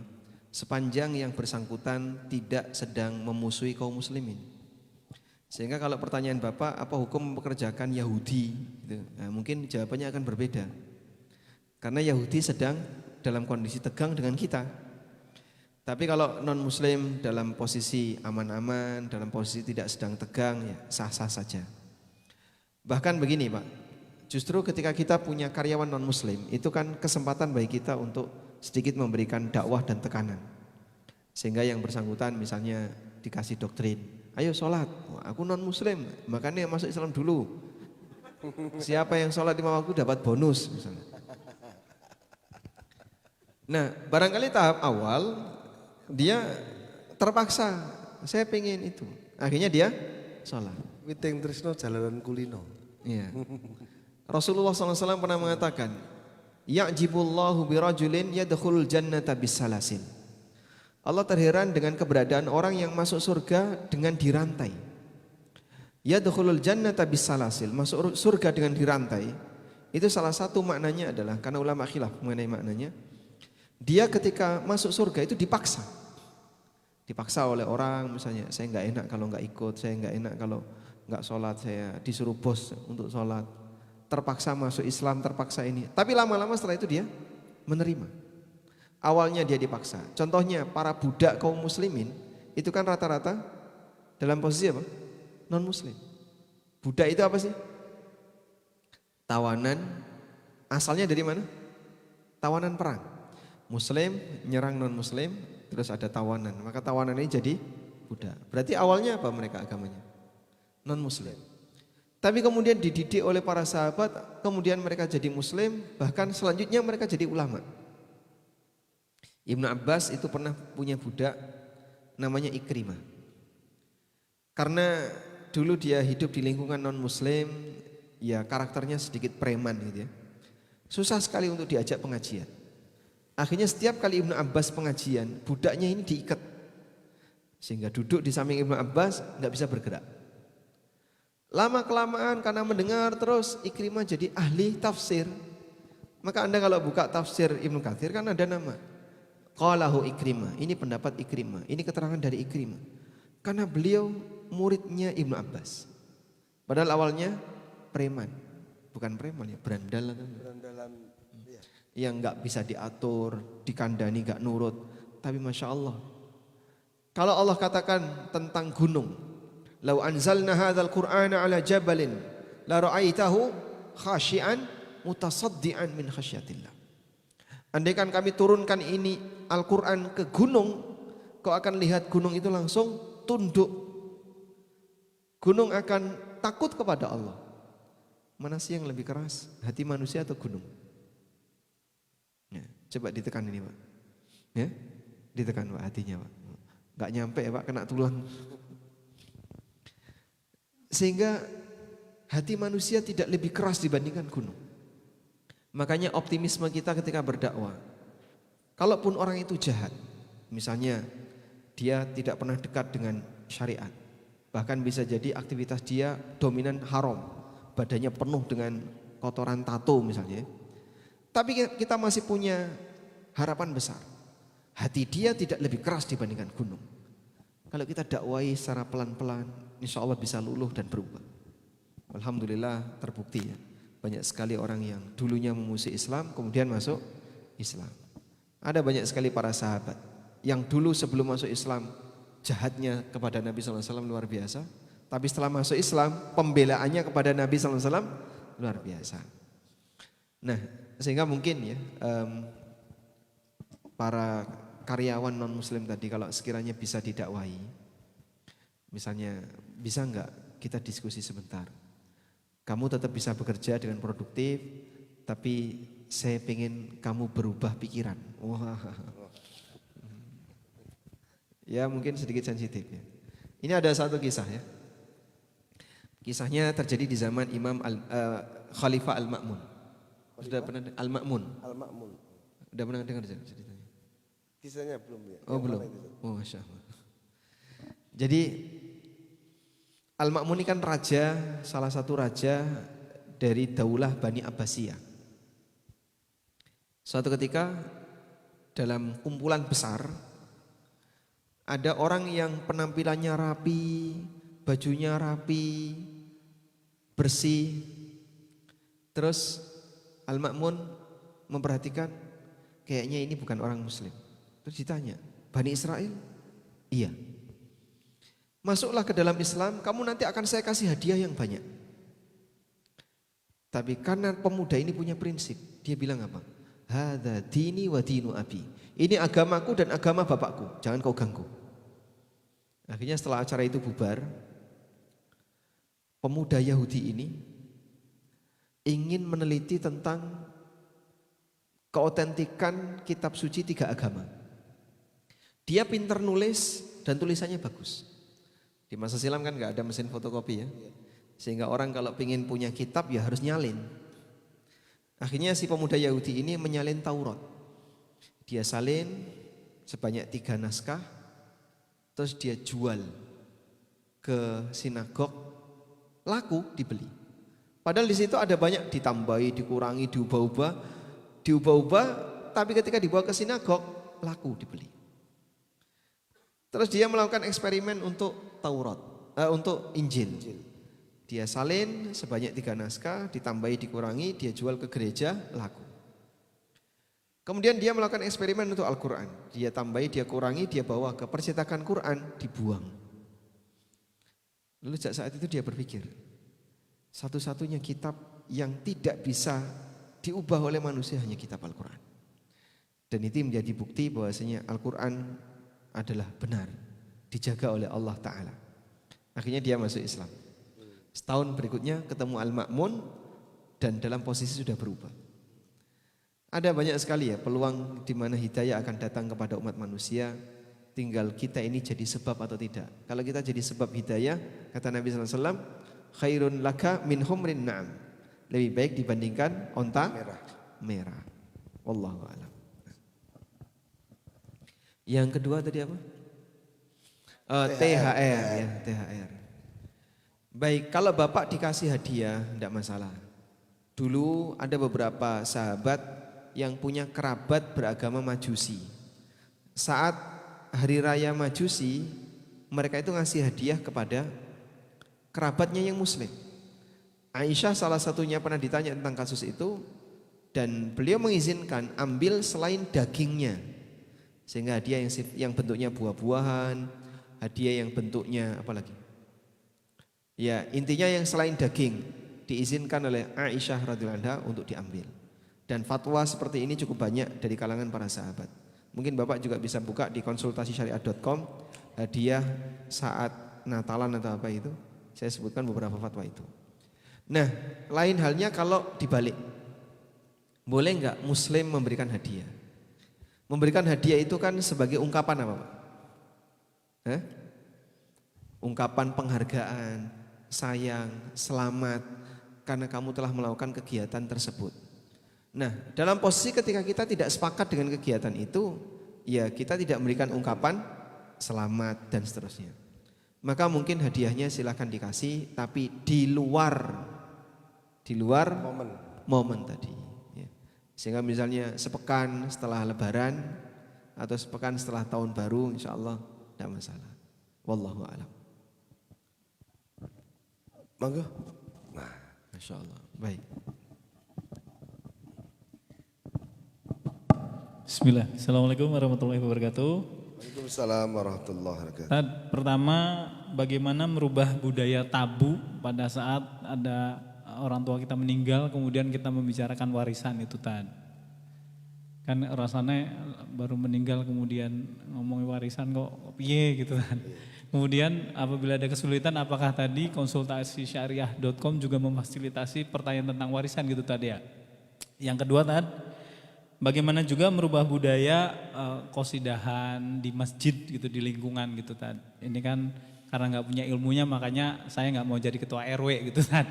Sepanjang yang bersangkutan tidak sedang memusuhi kaum muslimin. Sehingga kalau pertanyaan Bapak, apa hukum mempekerjakan Yahudi? Gitu. Nah, mungkin jawabannya akan berbeda. Karena Yahudi sedang dalam kondisi tegang dengan kita. Tapi kalau non-muslim dalam posisi aman-aman, dalam posisi tidak sedang tegang, ya sah-sah saja. Bahkan begini Pak, justru ketika kita punya karyawan non-muslim, itu kan kesempatan bagi kita untuk sedikit memberikan dakwah dan tekanan. Sehingga yang bersangkutan misalnya dikasih doktrin, ayo sholat, aku non-muslim, makanya masuk Islam dulu. Siapa yang sholat 5 waktu dapat bonus misalnya. Nah barangkali tahap awal dia terpaksa, saya pengen itu. Akhirnya dia sholat. Witing Trisno jalanan kulino. Iya. Rasulullah SAW pernah mengatakan, Ya'jibullahu birajulin yadkhulul jannata bisalasin. Allah terheran dengan keberadaan orang yang masuk surga dengan dirantai. Yadkhulul jannata bisalasil, masuk surga dengan dirantai. Itu salah satu maknanya adalah, karena ulama khilaf mengenai maknanya, dia ketika masuk surga itu dipaksa. Dipaksa oleh orang misalnya, saya enggak enak kalau enggak ikut, saya enggak enak kalau enggak sholat, saya disuruh bos untuk sholat. Terpaksa masuk Islam, terpaksa ini. Tapi lama-lama setelah itu dia menerima. Awalnya dia dipaksa. Contohnya para budak kaum muslimin itu kan rata-rata dalam posisi apa? Non muslim. Budak itu apa sih? Tawanan. Asalnya dari mana? Tawanan perang. Muslim nyerang non muslim, terus ada tawanan. Maka tawanan ini jadi budak. Berarti awalnya apa mereka agamanya? Non muslim. Tapi kemudian dididik oleh para sahabat, kemudian mereka jadi muslim, bahkan selanjutnya mereka jadi ulama. Ibnu Abbas itu pernah punya budak namanya Ikrimah. Karena dulu dia hidup di lingkungan non muslim, ya karakternya sedikit preman gitu ya. Susah sekali untuk diajak pengajian. Akhirnya setiap kali Ibnu Abbas pengajian, budaknya ini diikat. Sehingga duduk di samping Ibnu Abbas nggak bisa bergerak. Lama kelamaan karena mendengar terus Ikrimah jadi ahli tafsir. Maka Anda kalau buka tafsir Ibnu Katsir kan ada nama qalahu Ikrimah, ini pendapat Ikrimah, ini keterangan dari Ikrimah. Karena beliau muridnya Ibnu Abbas. Padahal awalnya preman. Bukan preman ya, berandal atau Berandalan ya. yang nggak bisa diatur, dikandani nggak nurut. Tapi Masya Allah, kalau Allah katakan tentang gunung, lau anzalna hadzal qur'ana ala jabalin la ra'aitahu khashi'an mutasaddian min khasyatillah. Andaikan kami turunkan ini Al-Quran ke gunung, kau akan lihat gunung itu langsung tunduk. Gunung akan takut kepada Allah. Mana sih yang lebih keras, hati manusia atau gunung? Ya, coba ditekan ini Pak. Ya, ditekan Pak hatinya Pak. Gak nyampe ya Pak, kena tulang. Sehingga hati manusia tidak lebih keras dibandingkan gunung. Makanya optimisme kita ketika berdakwah, kalaupun orang itu jahat, misalnya dia tidak pernah dekat dengan syariat, bahkan bisa jadi aktivitas dia dominan haram, badannya penuh dengan kotoran tato misalnya, tapi kita masih punya harapan besar. Hati dia tidak lebih keras dibandingkan gunung. Kalau kita dakwai secara pelan-pelan, insya Allah bisa luluh dan berubah. Alhamdulillah terbukti ya. Banyak sekali orang yang dulunya memusuhi Islam kemudian masuk Islam. Ada banyak sekali para sahabat yang dulu sebelum masuk Islam jahatnya kepada Nabi SAW luar biasa. Tapi setelah masuk Islam pembelaannya kepada Nabi SAW luar biasa. Nah sehingga mungkin ya para karyawan non muslim tadi kalau sekiranya bisa didakwahi, misalnya bisa enggak kita diskusi sebentar, kamu tetap bisa bekerja dengan produktif tapi saya pengen kamu berubah pikiran. Wah. Ya mungkin sedikit sensitif ya. Ini ada satu kisah ya. Kisahnya terjadi di zaman Khalifah Al-Ma'mun. Sudah pernah Al-Ma'mun? Al-Ma'mun. Sudah pernah dengar ceritanya? Kisahnya belum ya? Oh belum. Oh Masya Allah. Jadi Al-Ma'mun ini kan raja, salah satu raja dari Daulah Bani Abbasiyah. Suatu ketika dalam kumpulan besar ada orang yang penampilannya rapi, bajunya rapi, bersih. Terus Al-Ma'mun memperhatikan kayaknya ini bukan orang muslim. Terus ditanya, Bani Israel? Iya. Masuklah ke dalam Islam, kamu nanti akan saya kasih hadiah yang banyak. Tapi karena pemuda ini punya prinsip, dia bilang apa? Hadza dini wa dinu abi. Ini agamaku dan agama bapakku, jangan kau ganggu. Akhirnya setelah acara itu bubar, pemuda Yahudi ini ingin meneliti tentang keautentikan kitab suci 3 agama. Dia pintar nulis dan tulisannya bagus. Di masa silam kan gak ada mesin fotokopi ya. Sehingga orang kalau ingin punya kitab ya harus nyalin. Akhirnya si pemuda Yahudi ini menyalin Taurat. Dia salin sebanyak 3 naskah. Terus dia jual ke sinagog, laku, dibeli. Padahal di situ ada banyak ditambahi, dikurangi, diubah-ubah, tapi ketika dibawa ke sinagog, laku, dibeli. Terus dia melakukan eksperimen untuk Taurat, untuk Injil. Dia salin sebanyak 3 naskah, ditambahi, dikurangi, dia jual ke gereja, laku. Kemudian dia melakukan eksperimen untuk Al-Quran. Dia tambahi, dia kurangi, dia bawa ke percetakan Quran, dibuang. Lalu sejak saat itu dia berpikir, satu-satunya kitab yang tidak bisa diubah oleh manusia hanya kitab Al-Quran. Dan itu menjadi bukti bahwasanya Al-Quran adalah benar, dijaga oleh Allah Ta'ala. Akhirnya dia masuk Islam. Setahun berikutnya ketemu Al-Ma'mun dan dalam posisi sudah berubah. Ada banyak sekali ya peluang di mana hidayah akan datang kepada umat manusia. Tinggal kita ini jadi sebab atau tidak. Kalau kita jadi sebab hidayah, kata Nabi SAW, khairun laka min humrin na'am. Lebih baik dibandingkan onta merah. Wallahu a'lam. Yang kedua tadi apa? THR ya, THR. Baik, kalau Bapak dikasih hadiah tidak masalah. Dulu ada beberapa sahabat yang punya kerabat beragama Majusi. Saat hari raya Majusi, mereka itu ngasih hadiah kepada kerabatnya yang muslim. Aisyah salah satunya pernah ditanya tentang kasus itu dan beliau mengizinkan ambil selain dagingnya. Sehingga hadiah yang bentuknya buah-buahan, hadiah yang bentuknya apa lagi? Ya, intinya yang selain daging diizinkan oleh Aisyah radhiyallahu anha untuk diambil. Dan fatwa seperti ini cukup banyak dari kalangan para sahabat. Mungkin Bapak juga bisa buka di konsultasisyariat.com hadiah saat Natalan atau apa itu. Saya sebutkan beberapa fatwa itu. Nah, lain halnya kalau dibalik. Boleh enggak muslim memberikan hadiah? Memberikan hadiah itu kan sebagai ungkapan apa Pak? Ungkapan penghargaan, sayang, selamat karena kamu telah melakukan kegiatan tersebut. Nah, dalam posisi ketika kita tidak sepakat dengan kegiatan itu, ya kita tidak memberikan ungkapan selamat dan seterusnya. Maka mungkin hadiahnya silahkan dikasih, tapi di luar momen tadi. Ya. Sehingga misalnya sepekan setelah Lebaran atau sepekan setelah tahun baru, insya Allah tidak masalah. Wallahu a'lam. Monggo. Masya Allah. Baik. Bismillah. Assalamualaikum warahmatullahi wabarakatuh. Waalaikumsalam warahmatullahi wabarakatuh. Tad, pertama bagaimana merubah budaya tabu pada saat ada orang tua kita meninggal kemudian kita membicarakan warisan itu Tad. Kan rasanya baru meninggal kemudian ngomongin warisan kok piye gitu kan. Kemudian apabila ada kesulitan apakah tadi konsultasi syariah.com juga memfasilitasi pertanyaan tentang warisan gitu tadi ya. Yang kedua Tad, bagaimana juga merubah budaya qasidahan di masjid gitu di lingkungan gitu Tad. Ini kan karena nggak punya ilmunya makanya saya nggak mau jadi ketua RW gitu Tad.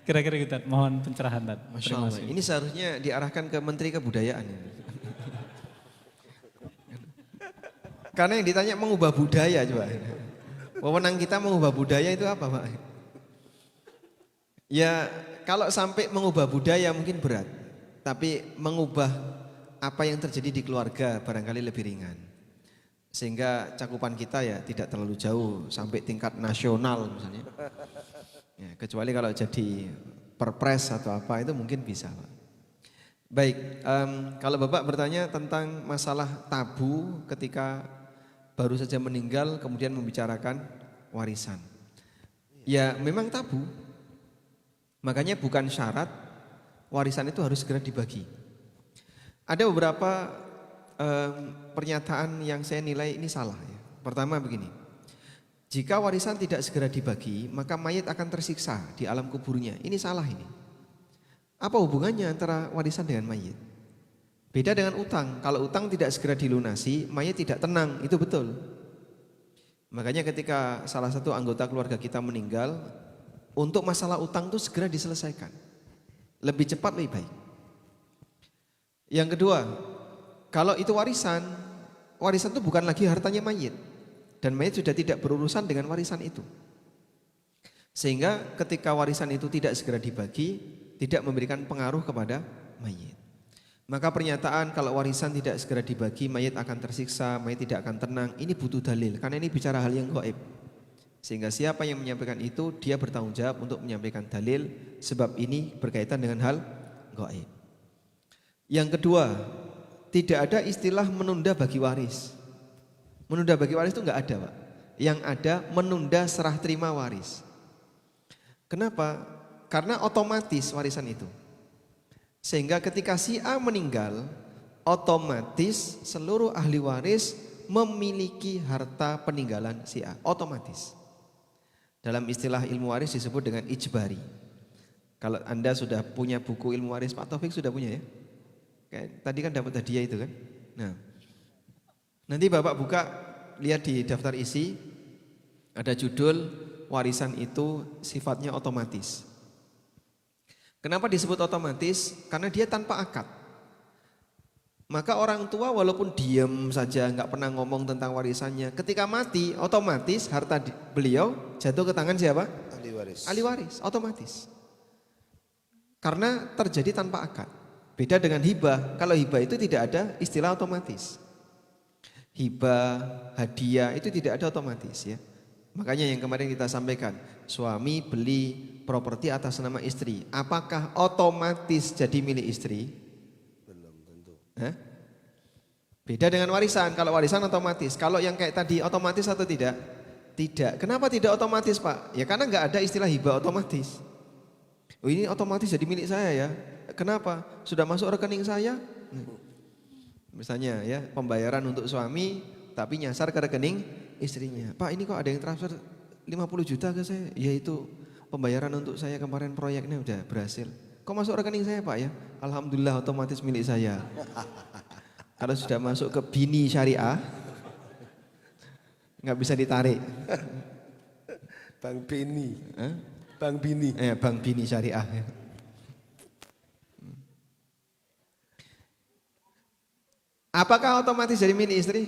Kira-kira gitu Tad, mohon pencerahan Tad. Masya Allah. Ini seharusnya diarahkan ke Menteri Kebudayaan. Karena yang ditanya mengubah budaya coba. Wewenang kita mengubah budaya itu apa Pak? Ya kalau sampai mengubah budaya mungkin berat. Tapi mengubah apa yang terjadi di keluarga barangkali lebih ringan. Sehingga cakupan kita ya tidak terlalu jauh sampai tingkat nasional misalnya. Ya, kecuali kalau jadi perpres atau apa itu mungkin bisa Pak. Baik, kalau Bapak bertanya tentang masalah tabu ketika baru saja meninggal kemudian membicarakan warisan. Ya memang tabu. Makanya bukan syarat warisan itu harus segera dibagi. Ada beberapa pernyataan yang saya nilai ini salah ya. Pertama begini, jika warisan tidak segera dibagi maka mayit akan tersiksa di alam kuburnya. Ini salah ini. Apa hubungannya antara warisan dengan mayit? Beda dengan utang, kalau utang tidak segera dilunasi mayit tidak tenang, itu betul. Makanya ketika salah satu anggota keluarga kita meninggal, untuk masalah utang itu segera diselesaikan. Lebih cepat lebih baik. Yang kedua, kalau itu warisan itu bukan lagi hartanya mayit. Dan mayit sudah tidak berurusan dengan warisan itu. Sehingga ketika warisan itu tidak segera dibagi, tidak memberikan pengaruh kepada mayit. Maka pernyataan kalau warisan tidak segera dibagi, mayit akan tersiksa, mayit tidak akan tenang, ini butuh dalil. Karena ini bicara hal yang gaib. Sehingga siapa yang menyampaikan itu, dia bertanggung jawab untuk menyampaikan dalil. Sebab ini berkaitan dengan hal gaib. Yang kedua, tidak ada istilah menunda bagi waris. Menunda bagi waris itu enggak ada Pak. Yang ada menunda serah terima waris. Kenapa? Karena otomatis warisan itu. Sehingga ketika si A meninggal, otomatis seluruh ahli waris memiliki harta peninggalan si A. Otomatis. Dalam istilah ilmu waris disebut dengan ijbari. Kalau Anda sudah punya buku ilmu waris, Pak Taufik sudah punya ya? Kayak, tadi kan dapat hadiah itu kan? Nah, nanti Bapak buka, lihat di daftar isi, ada judul warisan itu sifatnya otomatis. Kenapa disebut otomatis? Karena dia tanpa akad. Maka orang tua walaupun diam saja nggak pernah ngomong tentang warisannya, ketika mati otomatis harta beliau jatuh ke tangan siapa? Ahli waris. Ahli waris, otomatis. Karena terjadi tanpa akad. Beda dengan hibah. Kalau hibah itu tidak ada istilah otomatis. Hibah, hadiah itu tidak ada otomatis ya. Makanya yang kemarin kita sampaikan, suami beli properti atas nama istri, apakah otomatis jadi milik istri? Belum tentu. Beda dengan warisan, kalau warisan otomatis. Kalau yang kayak tadi otomatis atau tidak? Tidak. Kenapa tidak otomatis Pak? Ya karena nggak ada istilah hibah otomatis. Oh ini otomatis jadi milik saya ya. Kenapa? Sudah masuk rekening saya? Misalnya ya pembayaran untuk suami tapi nyasar ke rekening istrinya. Pak ini kok ada yang transfer 50 juta ke saya? Ya itu pembayaran untuk saya kemarin proyeknya udah berhasil. Kok masuk rekening saya Pak ya? Alhamdulillah otomatis milik saya. Kalau sudah masuk ke bini syariah nggak bisa ditarik. Bang Bini. Hah? Bang Bini. Bang Bini Syariah. Ya. Apakah otomatis jadi milik istri?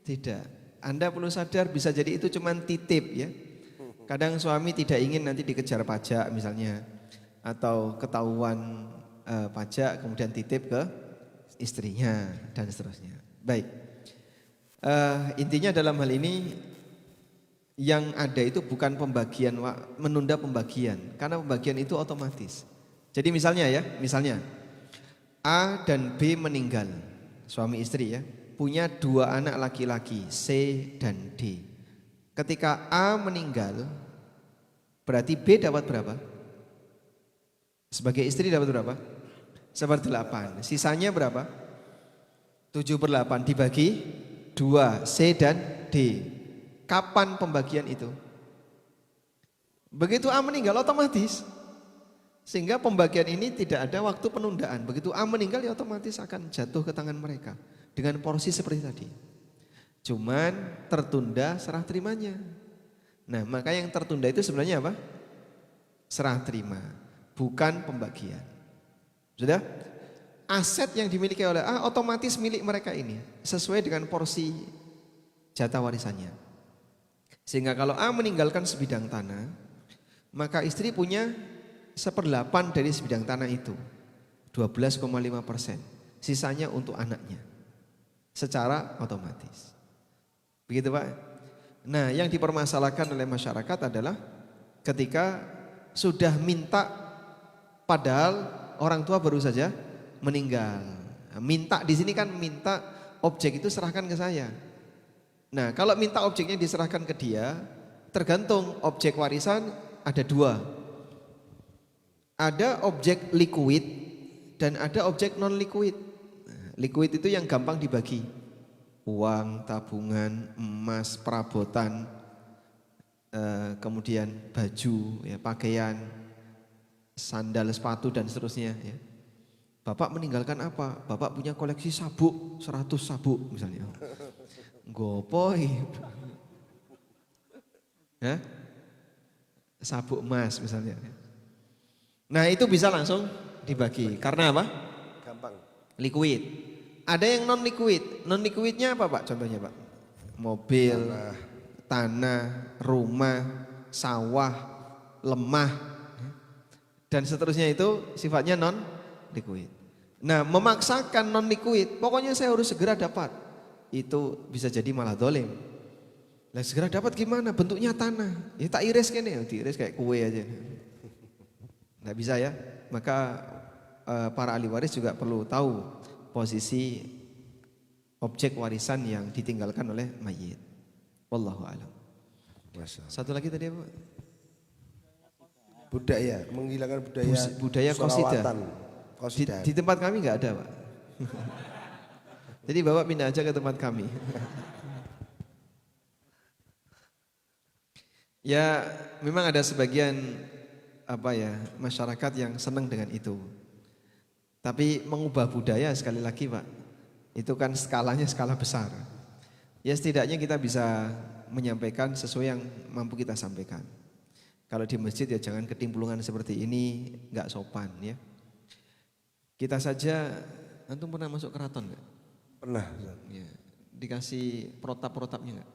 Tidak. Anda perlu sadar bisa jadi itu cuma titip ya. Kadang suami tidak ingin nanti dikejar pajak misalnya. Atau ketahuan pajak kemudian titip ke istrinya dan seterusnya. Baik. Intinya dalam hal ini yang ada itu bukan pembagian, menunda pembagian. Karena pembagian itu otomatis. Jadi misalnya A dan B meninggal, suami istri ya, punya 2 anak laki-laki C dan D. Ketika A meninggal, berarti B dapat berapa? Sebagai istri dapat berapa? 1/8. Sisanya berapa? 7/8 dibagi 2 C dan D. Kapan pembagian itu? Begitu A meninggal otomatis. Sehingga pembagian ini tidak ada waktu penundaan. Begitu A meninggal ya otomatis akan jatuh ke tangan mereka. Dengan porsi seperti tadi. Cuman tertunda serah terimanya. Nah maka yang tertunda itu sebenarnya apa? Serah terima. Bukan pembagian. Sudah? Aset yang dimiliki oleh A otomatis milik mereka ini. Sesuai dengan porsi jatah warisannya. Sehingga kalau A meninggalkan sebidang tanah, maka istri punya 1/8 dari sebidang tanah itu, 12,5%. Sisanya untuk anaknya, secara otomatis. Begitu Pak. Nah yang dipermasalahkan oleh masyarakat adalah ketika sudah minta, padahal orang tua baru saja meninggal. Minta di sini kan minta objek itu serahkan ke saya. Nah kalau minta objeknya diserahkan ke dia, tergantung objek warisan ada 2. Ada objek liquid dan ada objek non liquid. Liquid itu yang gampang dibagi. Uang, tabungan, emas, perabotan, kemudian baju, ya, pakaian, sandal, sepatu dan seterusnya. Ya. Bapak meninggalkan apa? Bapak punya koleksi sabuk, 100 sabuk misalnya. Gopoi. Ya? Sabuk emas misalnya. Nah itu bisa langsung dibagi. Karena apa? Gampang. Liquid. Ada yang non liquid. Non liquidnya apa Pak? Contohnya Pak. Mobil, tanah, rumah, sawah, lemah. Dan seterusnya itu sifatnya non liquid. Nah memaksakan non liquid. Pokoknya saya harus segera dapat. Itu bisa jadi malah dolim. Lah segera dapat gimana? Bentuknya tanah. Ya tak iris kene, diiris kayak kue aja. Nggak bisa ya. Maka para ahli waris juga perlu tahu posisi objek warisan yang ditinggalkan oleh mayit. Wallahu a'lam. Satu lagi tadi apa? Budaya, menghilangkan budaya qasidah. Di tempat kami nggak ada Pak. Jadi Bapak pindah aja ke tempat kami. Ya memang ada sebagian masyarakat yang senang dengan itu. Tapi mengubah budaya sekali lagi Pak, itu kan skalanya skala besar. Ya setidaknya kita bisa menyampaikan sesuai yang mampu kita sampaikan. Kalau di masjid ya jangan ketimpulungan seperti ini, nggak sopan ya. Kita saja, antum pernah masuk keraton nggak? Pernah. Ya. Dikasih protap-protapnya nggak?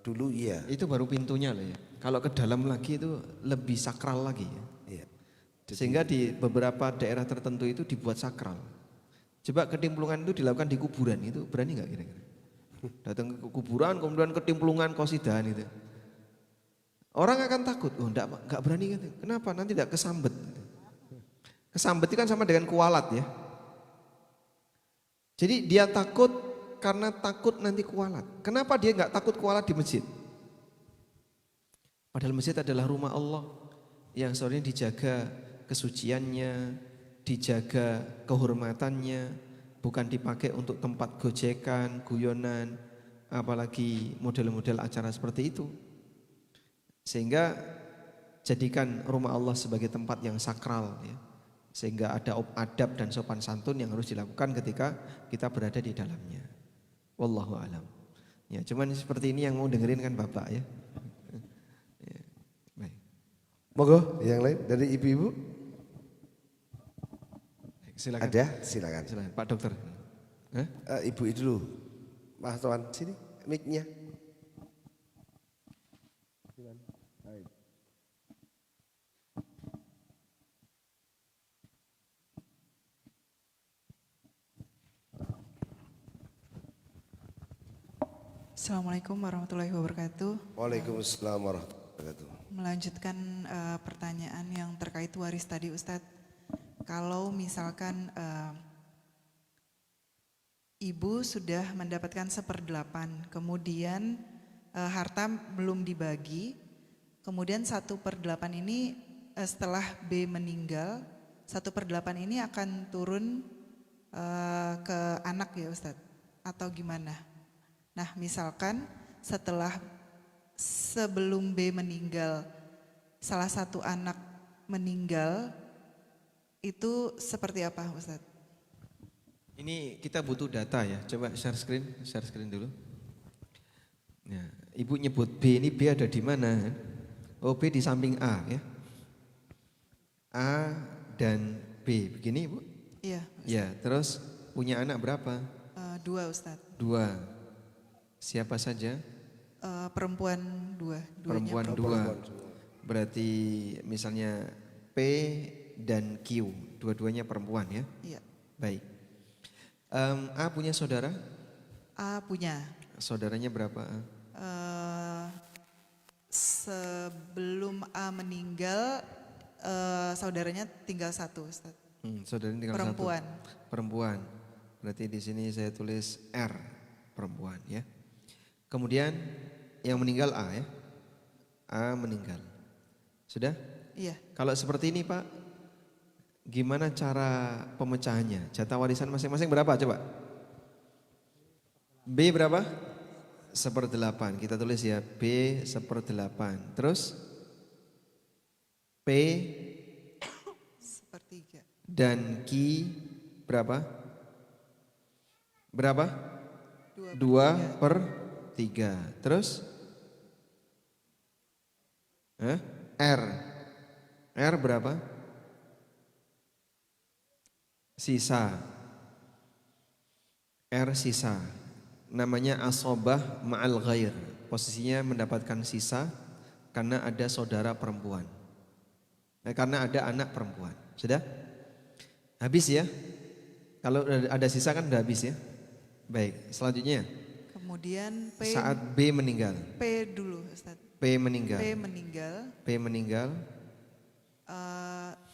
Dulu iya. Itu baru pintunya loh ya. Kalau ke dalam lagi itu lebih sakral lagi ya. Iya. Sehingga di beberapa daerah tertentu itu dibuat sakral. Coba ketimpulungan itu dilakukan di kuburan, itu berani nggak kira-kira? Datang ke kuburan kemudian ketimpulungan qasidahan itu. Orang akan takut, enggak berani gitu. Kenapa? Nanti tidak kesambet. Kesambet itu kan sama dengan kualat ya. Jadi dia takut karena takut nanti kualat. Kenapa dia enggak takut kualat di masjid? Padahal masjid adalah rumah Allah yang seharusnya dijaga kesuciannya, dijaga kehormatannya, bukan dipakai untuk tempat gojekan, guyonan, apalagi model-model acara seperti itu. Sehingga jadikan rumah Allah sebagai tempat yang sakral ya. Sehingga ada adab dan sopan santun yang harus dilakukan ketika kita berada di dalamnya. Wallahu a'lam. Ya, cuman seperti ini yang mau dengerin kan Bapak ya. Monggo yang lain dari ibu-ibu. Silakan. Ada? Silakan. Silakan, Pak Dokter. Hah? Ibu itu dulu. Mas Tuan, sini mic-nya. Assalamualaikum warahmatullahi wabarakatuh. Waalaikumsalam warahmatullahi wabarakatuh. Melanjutkan pertanyaan yang terkait waris tadi Ustadz. Kalau misalkan ibu sudah mendapatkan 1/8, kemudian harta belum dibagi, kemudian 1/8 ini setelah B meninggal, 1/8 ini akan turun ke anak ya Ustadz? Atau gimana? Nah misalkan sebelum B meninggal, salah satu anak meninggal, itu seperti apa Ustadz? Ini kita butuh data ya. Coba share screen dulu. Ya, Ibu nyebut B, ini B ada di mana? Oh, B di samping A ya. A dan B, begini Ibu? Iya. Ya, terus punya anak berapa? 2 Ustadz. 2. Siapa saja? Perempuan 2. Perempuan 2. Berarti misalnya P dan Q, dua-duanya perempuan ya? Iya. Baik. A punya saudara? A punya. Saudaranya berapa A? Sebelum A meninggal, saudaranya tinggal 1 Ustadz. Saudaranya tinggal Perempuan. 1. Perempuan. Berarti di sini saya tulis R, perempuan ya. Kemudian yang meninggal A ya. A meninggal. Sudah? Iya. Kalau seperti ini Pak, gimana cara pemecahannya? Jatah warisan masing-masing berapa coba? B berapa? 1/8. Kita tulis ya B 1/8. Terus P 1/3. dan Q berapa? Berapa? 2/3. Terus? R. R berapa? Sisa. R sisa. Namanya asobah ma'al ghair. Posisinya mendapatkan sisa karena ada saudara perempuan. Karena ada anak perempuan. Sudah? Habis ya? Kalau ada sisa kan udah habis ya? Baik, selanjutnya. Kemudian P. Saat B meninggal. P dulu Ustadz. P meninggal. P meninggal. P meninggal.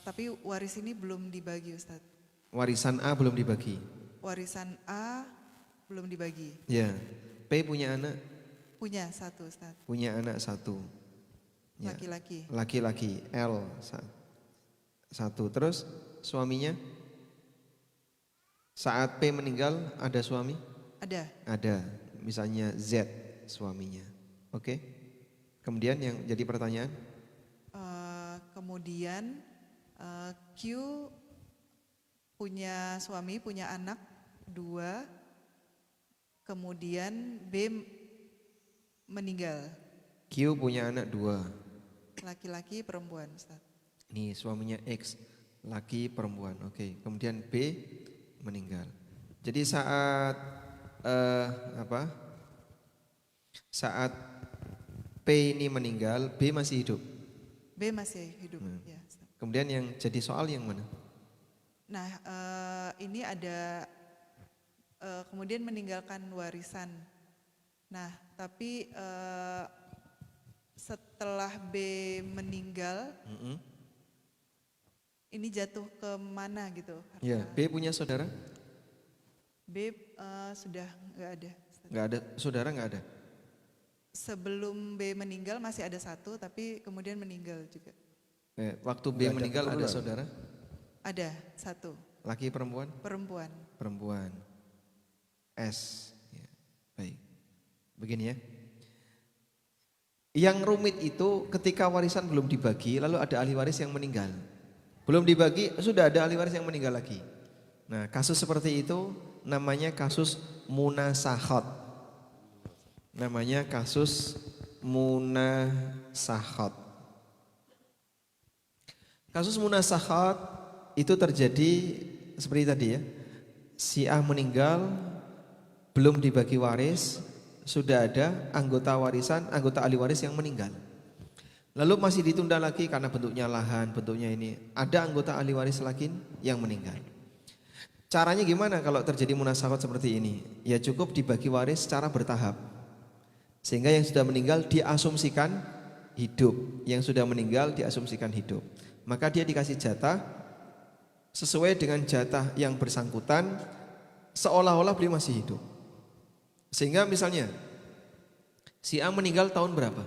Tapi waris ini belum dibagi Ustadz. Warisan A belum dibagi. Warisan A belum dibagi. Ya. P punya anak? Punya 1 Ustadz. Punya anak 1. Ya. Laki-laki. Laki-laki. L 1. Terus suaminya? Saat P meninggal ada suami? Ada. Ada. Misalnya Z suaminya. Oke. Kemudian yang jadi pertanyaan? Kemudian Q punya suami, punya anak 2. Kemudian B meninggal. Q punya anak 2. Laki-laki perempuan Ustaz. Ini suaminya X, laki perempuan. Oke. Kemudian B meninggal. Jadi saat saat P ini meninggal, B masih hidup. B masih hidup. Ya, Ustaz. Kemudian yang jadi soal yang mana? Nah, ini ada kemudian meninggalkan warisan. Nah, tapi setelah B meninggal, ini jatuh ke mana gitu? Ya, B punya saudara? B sudah nggak ada. Nggak ada, saudara nggak ada? Sebelum B meninggal masih ada 1, tapi kemudian meninggal juga. Waktu B meninggal ada saudara? Ada 1. Laki perempuan? Perempuan. Perempuan. S. Ya, baik. Begini ya. Yang rumit itu ketika warisan belum dibagi, lalu ada ahli waris yang meninggal. Belum dibagi, sudah ada ahli waris yang meninggal lagi. Nah, kasus seperti itu namanya kasus munasakhat. Namanya kasus munasakhat. Kasus munasakhat itu terjadi seperti tadi ya. Si A meninggal, belum dibagi waris, sudah ada anggota warisan, anggota ahli waris yang meninggal. Lalu masih ditunda lagi karena bentuknya lahan, bentuknya ini. Ada anggota ahli waris lagi yang meninggal. Caranya gimana kalau terjadi munasakhat seperti ini? Ya cukup dibagi waris secara bertahap. Sehingga yang sudah meninggal diasumsikan hidup, yang sudah meninggal diasumsikan hidup. Maka dia dikasih jatah sesuai dengan jatah yang bersangkutan, seolah-olah beliau masih hidup. Sehingga misalnya si A meninggal tahun berapa?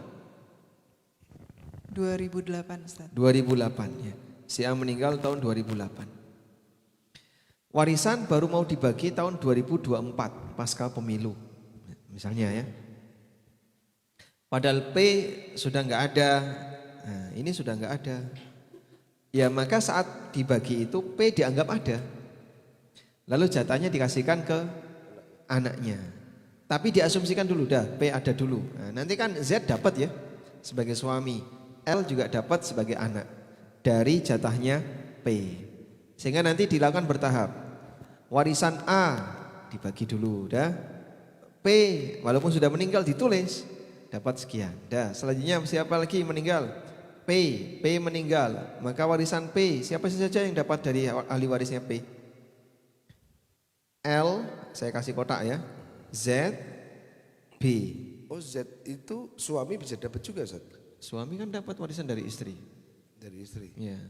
2008 Ustaz. 2008 ya. Si A meninggal tahun 2008. Warisan baru mau dibagi tahun 2024 pasca pemilu. Misalnya ya. Padahal P sudah nggak ada. Nah, ini sudah nggak ada. Ya maka saat dibagi itu P dianggap ada. Lalu jatahnya dikasihkan ke anaknya. Tapi diasumsikan dulu dah P ada dulu. Nah, nanti kan Z dapat ya sebagai suami. L juga dapat sebagai anak dari jatahnya P. Sehingga nanti dilakukan bertahap. Warisan A dibagi dulu dah. P walaupun sudah meninggal ditulis dapat sekian. Dah, selanjutnya siapa lagi meninggal? P meninggal. Maka warisan P siapa saja yang dapat dari ahli warisnya P? L saya kasih kotak ya. Z B. Oh Z itu suami bisa dapat juga Ustaz? Suami kan dapat warisan dari istri. Dari istri? Ya.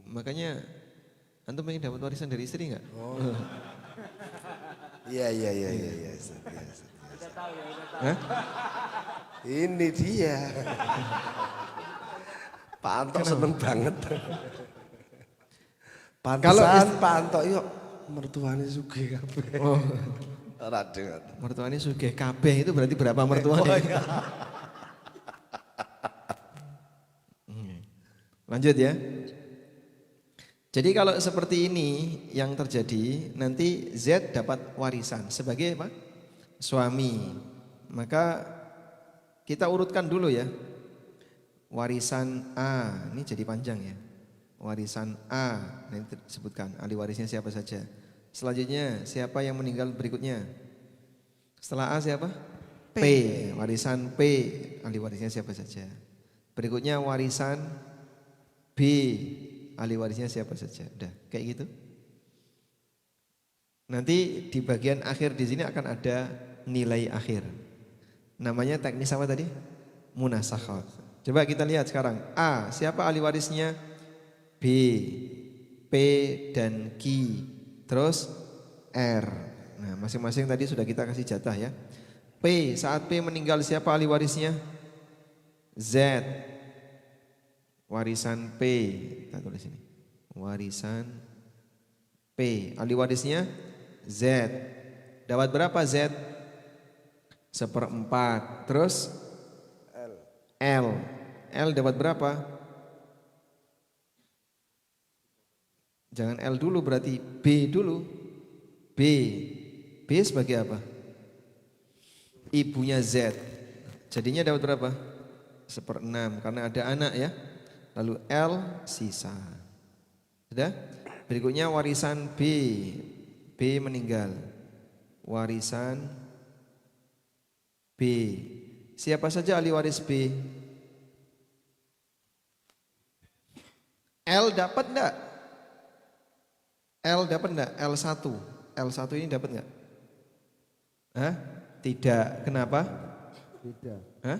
Makanya antum pengen dapat warisan dari istri enggak? Oh. Iya. Ustaz, ya, Ustaz. Hah? Ini dia. Pak Anto seneng banget. Pantesan Pak Anto yuk mertuane sugih kabeh. Oh, Ora dengar. mertuane sugih kabeh itu berarti berapa mertuane? Lanjut ya. Jadi kalau seperti ini yang terjadi, nanti Z dapat warisan sebagai apa? Suami. Maka kita urutkan dulu ya. Warisan A, ini jadi panjang ya. Warisan A, nanti disebutkan ahli warisnya siapa saja. Selanjutnya siapa yang meninggal berikutnya? Setelah A siapa? P. Warisan P, ahli warisnya siapa saja. Berikutnya warisan B, ahli warisnya siapa saja. Udah, kayak gitu. Nanti di bagian akhir di sini akan ada nilai akhir. Namanya teknis apa tadi? Munasakhat. Coba kita lihat sekarang. A, siapa ahli warisnya? B, P dan Q. Terus R. Nah, masing-masing tadi sudah kita kasih jatah ya. P, saat P meninggal siapa ahli warisnya? Z. Warisan P, kita tulis ini. Warisan P, ahli warisnya Z. Dapat berapa Z? 1/4. Terus L. L dapat berapa? Jangan L dulu berarti B dulu. B. B sebagai apa? Ibunya Z. Jadinya dapat berapa? 1/6 karena ada anak ya. Lalu L sisa. Sudah? Berikutnya warisan B. B meninggal. Warisan B. Siapa saja ahli waris B? L dapat enggak? L dapat enggak? L1. L1 ini dapat enggak? Hah? Tidak. Kenapa? Tidak. Hah?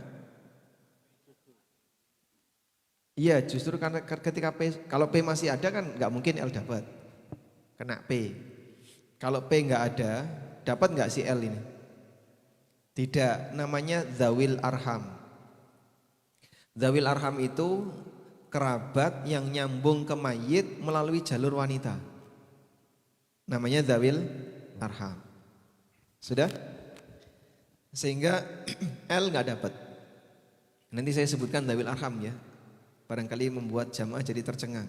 Iya, justru karena ketika P, kalau P masih ada kan nggak mungkin L dapat, kena P. Kalau P nggak ada, dapat nggak si L ini? Tidak, namanya zawil arham. Zawil arham itu kerabat yang nyambung ke mayit melalui jalur wanita. Namanya zawil arham. Sudah? Sehingga L nggak dapat. Nanti saya sebutkan zawil arham ya. Barangkali membuat jamaah jadi tercengang.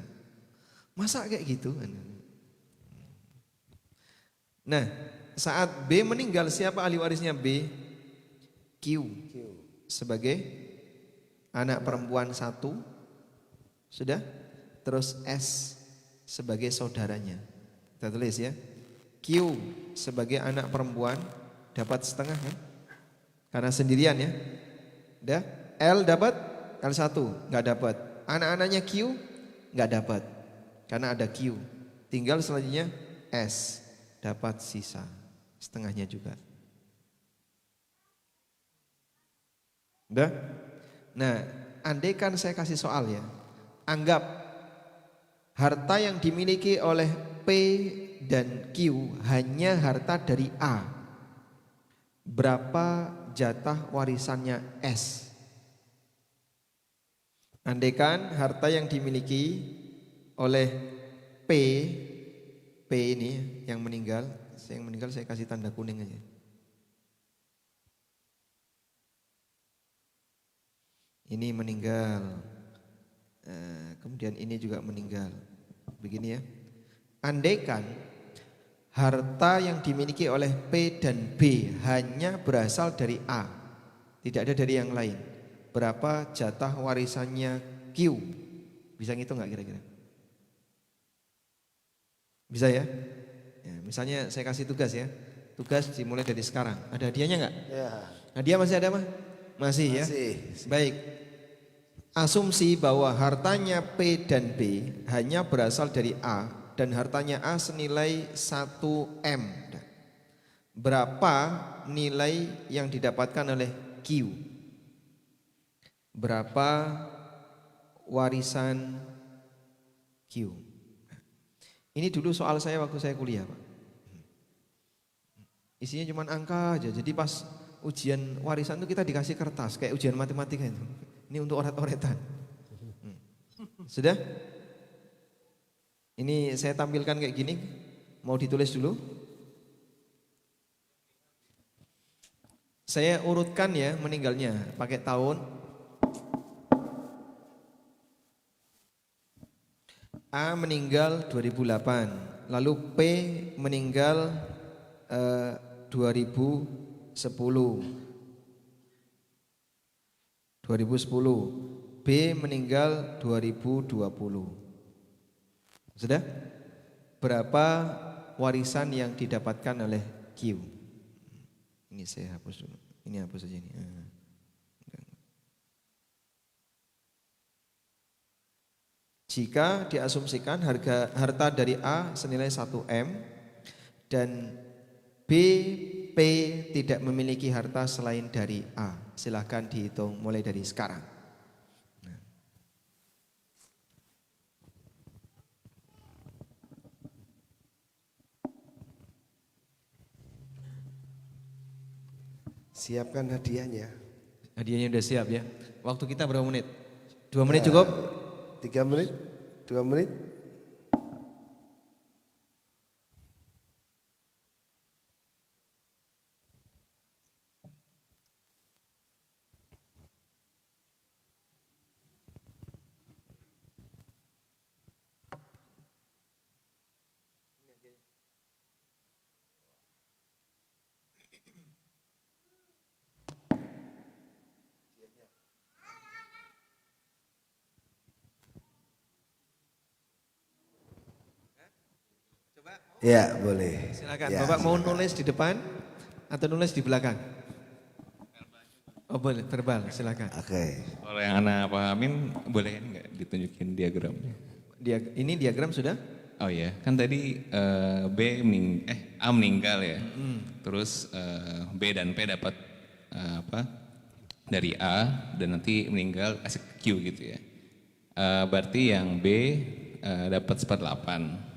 Masa kayak gitu? Nah, saat B meninggal siapa ahli warisnya B? Q. Sebagai anak perempuan 1. Sudah? terus S sebagai saudaranya. Kita tulis ya. Q sebagai anak perempuan dapat setengah kan? Karena sendirian ya. Udah? L dapat? L1 nggak dapat. Anak-anaknya Q nggak dapat. Karena ada Q. Tinggal selanjutnya S dapat sisa setengahnya juga. Udah? Nah, andaikan saya kasih soal ya. Anggap harta yang dimiliki oleh P dan Q hanya harta dari A. Berapa jatah warisannya S? Andaikan harta yang dimiliki oleh P ini yang meninggal saya kasih tanda kuning aja. Ini meninggal, kemudian ini juga meninggal. Begini ya. Andaikan harta yang dimiliki oleh P dan B hanya berasal dari A, tidak ada dari yang lain. Berapa jatah warisannya Q? Bisa ngitung nggak kira-kira? Bisa ya? Misalnya saya kasih tugas ya. Tugas dimulai dari sekarang. Ada hadiahnya nggak? Ya. Hadiah masih ada mah? Masih ya? Baik. Asumsi bahwa hartanya P dan B hanya berasal dari A dan hartanya A senilai 1M. Berapa nilai yang didapatkan oleh Q? Berapa warisan Q? Ini dulu soal saya waktu saya kuliah, Pak. Isinya cuma angka aja. Jadi pas ujian warisan itu kita dikasih kertas kayak ujian matematika itu. Ini untuk oret-oretan. Sudah? Ini saya tampilkan kayak gini. Mau ditulis dulu? Saya urutkan ya meninggalnya pakai tahun. A meninggal 2008, lalu P meninggal 2010. B meninggal 2020. Sudah? Berapa warisan yang didapatkan oleh Q? Ini saya hapus dulu. Ini hapus saja ini. Jika diasumsikan harta dari A senilai 1M dan B, P tidak memiliki harta selain dari A. Silahkan dihitung mulai dari sekarang. Siapkan hadiahnya. Hadiahnya udah siap ya. Waktu kita berapa menit? 2 menit cukup? 3 menit? 2 menit? Ya boleh. Silakan. Ya, Bapak mau silakan. nulis di depan atau nulis di belakang? Oh boleh, verbal, silakan. Oke. Kalau yang anak pahamin boleh nggak ditunjukin diagramnya? Ini diagram sudah? Oh iya, kan tadi A meninggal ya. Terus B dan P dapat dari A dan nanti meninggal kasih Q gitu ya. Berarti yang B dapat 1/8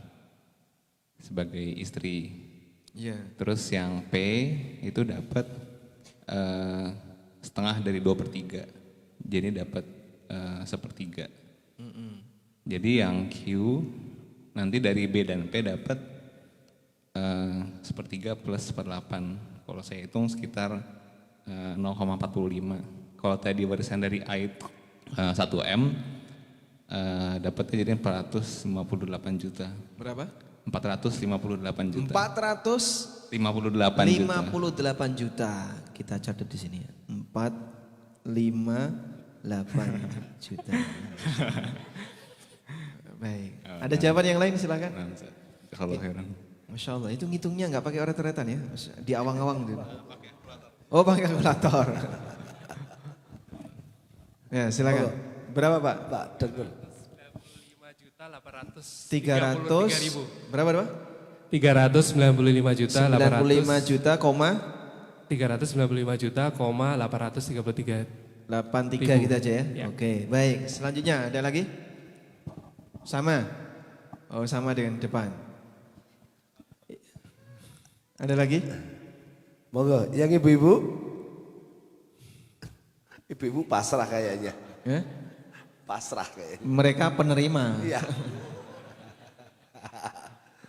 sebagai istri. Iya. Terus yang P itu dapat setengah dari 2/3. Jadi dapat 1/3. Jadi yang Q nanti dari B dan P dapat 1/3 plus 1/8. Kalau saya hitung sekitar 0,45. Kalau tadi warisan dari A itu 1M, dapatnya jadi 458 juta. Berapa? 458 juta. 458 58 juta. juta. Kita catat di sini ya. 458 juta. Baik. Ada jawaban yang lain silakan. Nah, Ustaz. Kalau heran. Masya Allah, itu ngitungnya nggak pakai oret-oretan ya, di awang-awang tuh. Oh, pakai kalkulator. Ya, silakan. Berapa Pak? Pak Dengkul. 300 berapa? 395 juta 95 juta, 395 juta, 833 83 gitu aja ya. Ya. Oke, baik. Selanjutnya ada lagi? Sama? Oh, sama dengan depan. Ada lagi? Monggo, yang ibu-ibu. Ibu-ibu pasrah kayaknya. Ya? Pasrah kayaknya. Mereka penerima. Iya.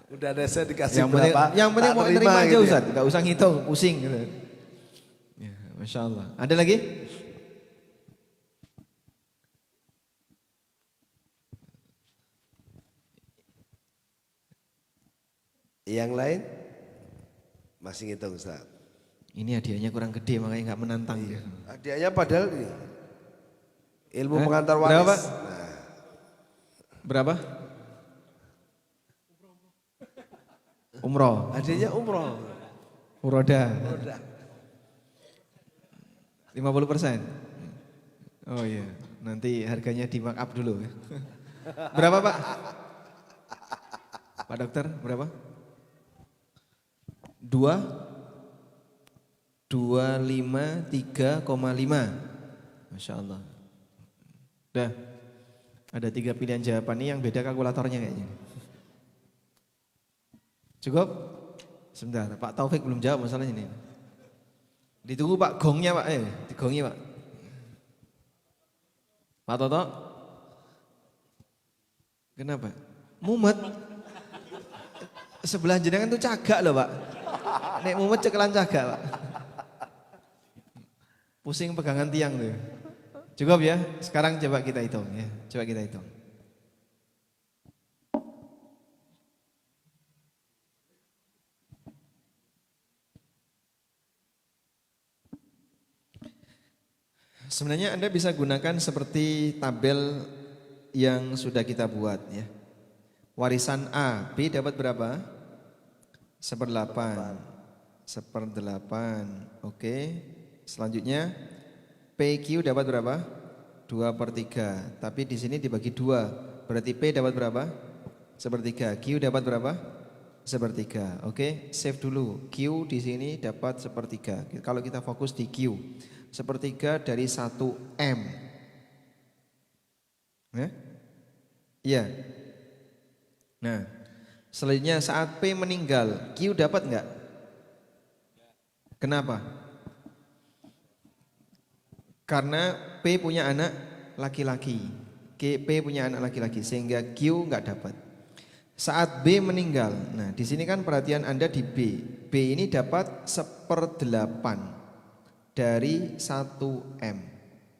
Udah ada saya dikasih Yang penting, berapa? yang penting tak mau terima terima aja gitu ya. Ustaz, nggak usah ngitung, pusing gitu. Ya, Masya Allah. Ada lagi? Yang lain masih ngitung Ustaz. Ini hadiahnya kurang gede makanya nggak menantang. Iya. Hadiahnya padahal ini ilmu pengantar Berapa, waris. Pak? Berapa? Umroh. Hadiahnya umroh. Uroda. Udah. 50%. Oh iya, nanti harganya di mark up dulu. Berapa Pak? Pak Dokter, berapa? 253,5. Masya Allah. Udah, ada 3 pilihan jawaban nih yang beda kalkulatornya kayaknya. Cukup? Sebentar, Pak Taufik belum jawab masalahnya ini. Ditunggu Pak gongnya Pak, digongi Pak. Pak Toto? Kenapa? Mumet. Sebelah jenengan tuh cagak loh Pak. Nek mumet cekelan cagak Pak. Pusing pegangan tiang tuh. Cukup ya, sekarang coba kita hitung ya. Coba kita hitung. Sebenarnya Anda bisa gunakan seperti tabel yang sudah kita buat ya. Warisan A, B dapat berapa? 1/8. 1/8. Oke. Selanjutnya PQ dapat berapa? 2/3. Tapi di sini dibagi 2. Berarti P dapat berapa? 1/3. Q dapat berapa? 1/3. Oke, save dulu. Q di sini dapat 1/3. Kalau kita fokus di Q, 1/3 dari 1M. Ya? Iya. Nah, selanjutnya saat P meninggal, Q dapat enggak? Kenapa? Karena P punya anak laki-laki. P punya anak laki-laki sehingga Q enggak dapat. Saat B meninggal, nah di sini kan perhatian Anda di B. B ini dapat 1/8 dari 1M.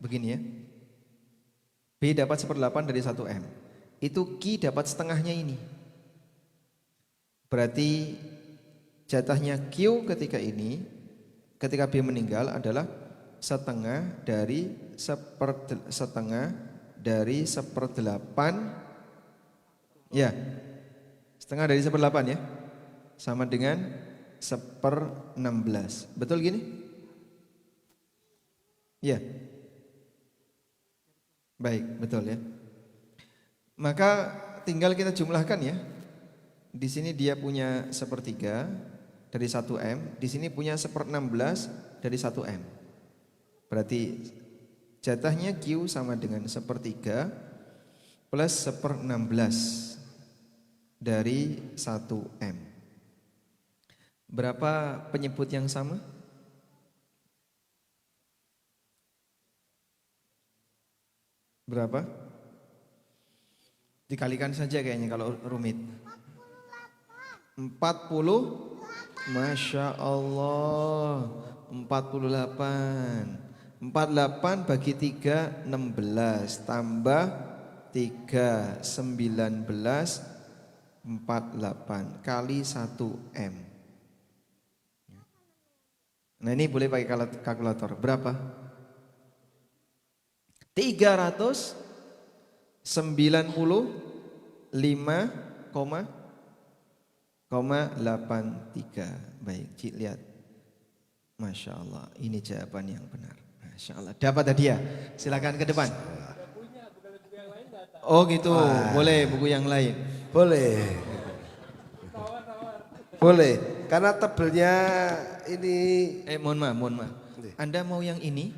Begini ya. B dapat 1/8 dari 1M. Itu Q dapat setengahnya ini. Berarti jatahnya Q ketika ini, ketika B meninggal adalah setengah dari 1/8 ya. Setengah dari 1/8 ya. Sama dengan 1/16. Betul gini? Ya. Baik, betul ya. Maka tinggal kita jumlahkan ya. Di sini dia punya 1/3 dari 1M, di sini punya 1/16 dari 1M. Berarti jatahnya Q sama dengan 1/3 plus 1/16 dari 1M. Berapa penyebut yang sama? Berapa? Dikalikan saja kayaknya kalau rumit. 40. Masya Allah. 48. 48 bagi 3 16 tambah 3 19 48 kali 1M. Nah ini boleh pakai kalkulator. Berapa? 390 Baik, Cik lihat. Masya Allah, ini jawaban yang benar. Masya Allah, dapat hadiah. Silakan ke depan. Oh gitu, boleh buku yang lain. Boleh. Boleh, karena tebelnya ini. Mohon maaf. Anda mau yang ini?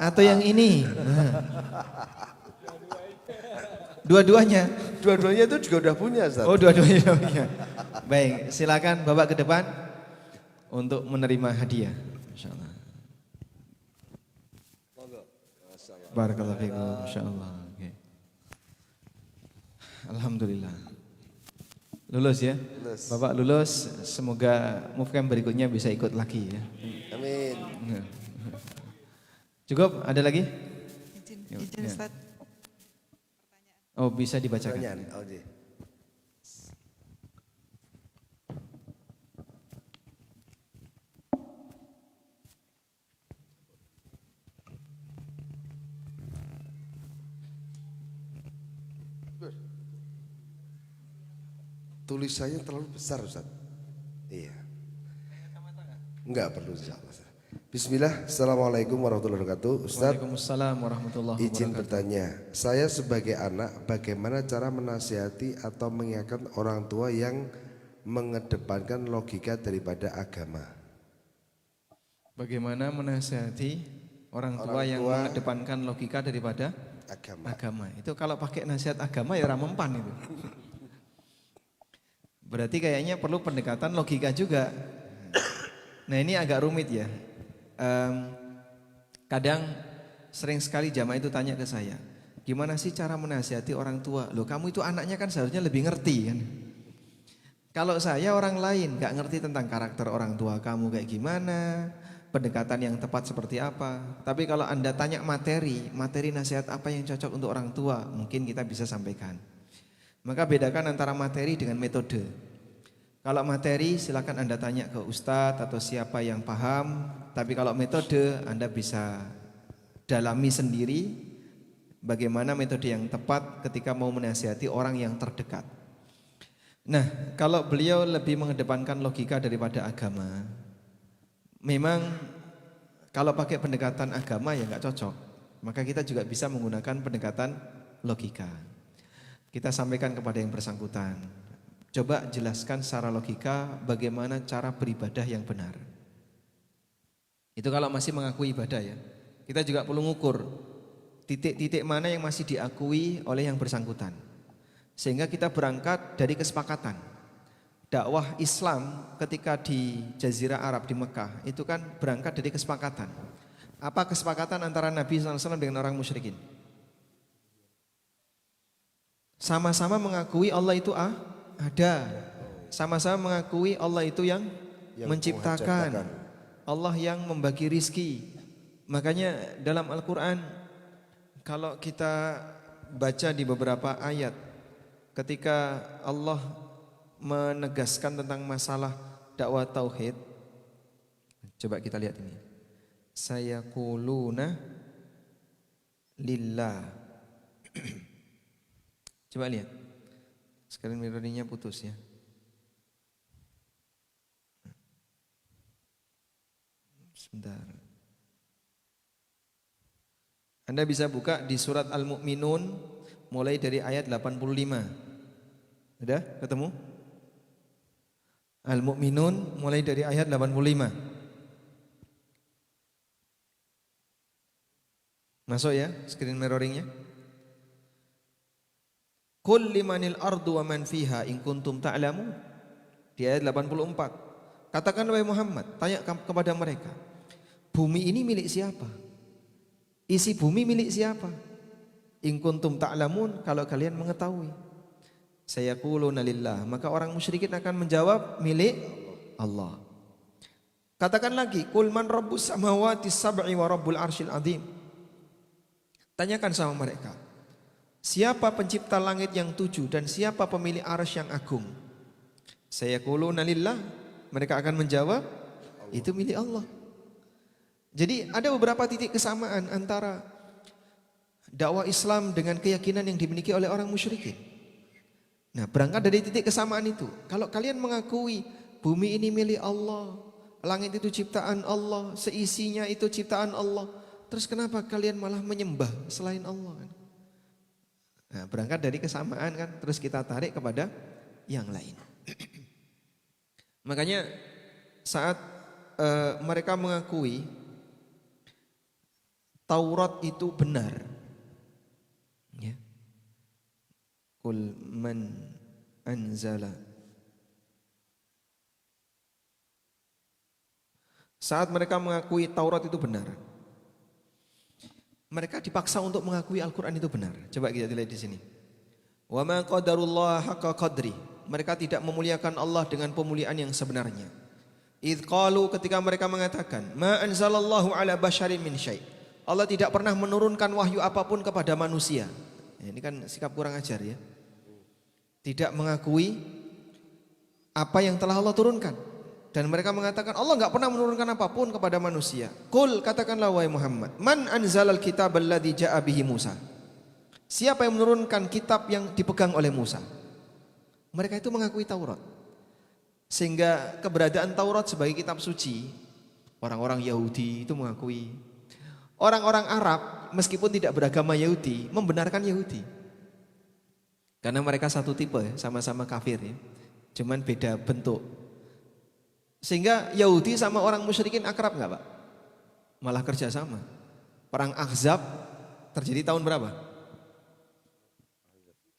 Atau yang ini? Dua-duanya? Dua-duanya itu juga udah punya, Ustaz. Oh, dua-duanya udah punya. Baik, silakan Bapak ke depan untuk menerima hadiah. Insyaallah. Barakallahu fiikum, insyaallah. Oke. Alhamdulillah. Lulus ya? Lulus. Bapak lulus, semoga movecamp berikutnya bisa ikut lagi ya. Amin. Cukup? Ada lagi? Izin Ya. Ustaz. Oh, bisa dibacakan. Pertanyaan, Audi. Tulisannya terlalu besar, Ustaz. Iya. Enggak perlu, insyaallah. Bismillah, Assalamualaikum warahmatullahi wabarakatuh. Ustaz, Waalaikumsalam warahmatullahi izin wabarakatuh. bertanya, saya sebagai anak bagaimana cara menasihati atau mengingatkan orang tua yang mengedepankan logika daripada agama? Bagaimana menasihati orang tua yang mengedepankan logika daripada agama? Itu kalau pakai nasihat agama ya ora mempan itu. Berarti kayaknya perlu pendekatan logika juga. Nah ini agak rumit ya. Kadang sering sekali jamaah itu tanya ke saya, gimana sih cara menasihati orang tua? Loh kamu itu anaknya kan seharusnya lebih ngerti kan. Kalau saya orang lain gak ngerti tentang karakter orang tua kamu kayak gimana, pendekatan yang tepat seperti apa. Tapi kalau Anda tanya materi nasihat apa yang cocok untuk orang tua, mungkin kita bisa sampaikan. Maka bedakan antara materi dengan metode. Kalau materi silakan Anda tanya ke ustadz atau siapa yang paham. Tapi kalau metode Anda bisa dalami sendiri bagaimana metode yang tepat ketika mau menasihati orang yang terdekat. Nah, kalau beliau lebih mengedepankan logika daripada agama, memang kalau pakai pendekatan agama ya nggak cocok. Maka kita juga bisa menggunakan pendekatan logika. Kita sampaikan kepada yang bersangkutan, coba jelaskan secara logika bagaimana cara beribadah yang benar. Itu kalau masih mengakui ibadah ya. Kita juga perlu ngukur titik-titik mana yang masih diakui oleh yang bersangkutan. Sehingga kita berangkat dari kesepakatan. Dakwah Islam ketika di Jazirah Arab di Mekah itu kan berangkat dari kesepakatan. Apa kesepakatan antara Nabi SAW dengan orang musyrikin? Sama-sama mengakui Allah itu ada. Sama-sama mengakui Allah itu yang menciptakan. Allah yang membagi rizki. Makanya dalam Al-Quran kalau kita baca di beberapa ayat, ketika Allah menegaskan tentang masalah dakwah tauhid, coba kita lihat ini. Sayaquluna lillah. Coba lihat. Screen mirroringnya putus ya. Sebentar. Anda bisa buka di surat Al-Mu'minun mulai dari ayat 85. Sudah ketemu? Al-Mu'minun mulai dari ayat 85. Masuk ya screen mirroringnya. Qul limanil ardu wa man fiha in kuntum ta'lamun. Di ayat 84. Katakan wahai Muhammad, tanya kepada mereka, bumi ini milik siapa? Isi bumi milik siapa? In kuntum ta'lamun, kalau kalian mengetahui. Sayaquluna lillah, maka orang musyrikin akan menjawab milik Allah. Katakan lagi, qul man rabbus samawati sab'i wa rabbul arsyil azim. Tanyakan sama mereka, siapa pencipta langit yang 7 dan siapa pemilik arsy yang agung? Sayaquluna lillah, mereka akan menjawab itu milik Allah. Jadi ada beberapa titik kesamaan antara dakwah Islam dengan keyakinan yang dimiliki oleh orang musyrikin. Nah, berangkat dari titik kesamaan itu. Kalau kalian mengakui bumi ini milik Allah, langit itu ciptaan Allah, seisinya itu ciptaan Allah, terus kenapa kalian malah menyembah selain Allah? Nah, berangkat dari kesamaan kan, terus kita tarik kepada yang lain. Makanya saat mereka mengakui Taurat itu benar, ya. Qul man anzala. Saat mereka mengakui Taurat itu benar, mereka dipaksa untuk mengakui Al-Quran itu benar. Coba kita lihat di sini. Wa ma qadarullah haqqa qadri. Mereka tidak memuliakan Allah dengan pemuliaan yang sebenarnya. Idz qalu, ketika mereka mengatakan, ma anzalallahu ala basyarin min syai'. Allah tidak pernah menurunkan wahyu apapun kepada manusia. Ini kan sikap kurang ajar ya. Tidak mengakui apa yang telah Allah turunkan. Dan mereka mengatakan Allah enggak pernah menurunkan apapun kepada manusia. Qul, katakanlah wahai Muhammad, man anzalal kitab alladzi ja'a bihi Musa. Siapa yang menurunkan kitab yang dipegang oleh Musa? Mereka itu mengakui Taurat. Sehingga keberadaan Taurat sebagai kitab suci, orang-orang Yahudi itu mengakui. Orang-orang Arab meskipun tidak beragama Yahudi membenarkan Yahudi. Karena mereka satu tipe ya, sama-sama kafir ya. Cuman beda bentuk. Sehingga Yahudi sama orang musyrikin akrab enggak, Pak? Malah kerjasama. Perang Ahzab terjadi tahun berapa?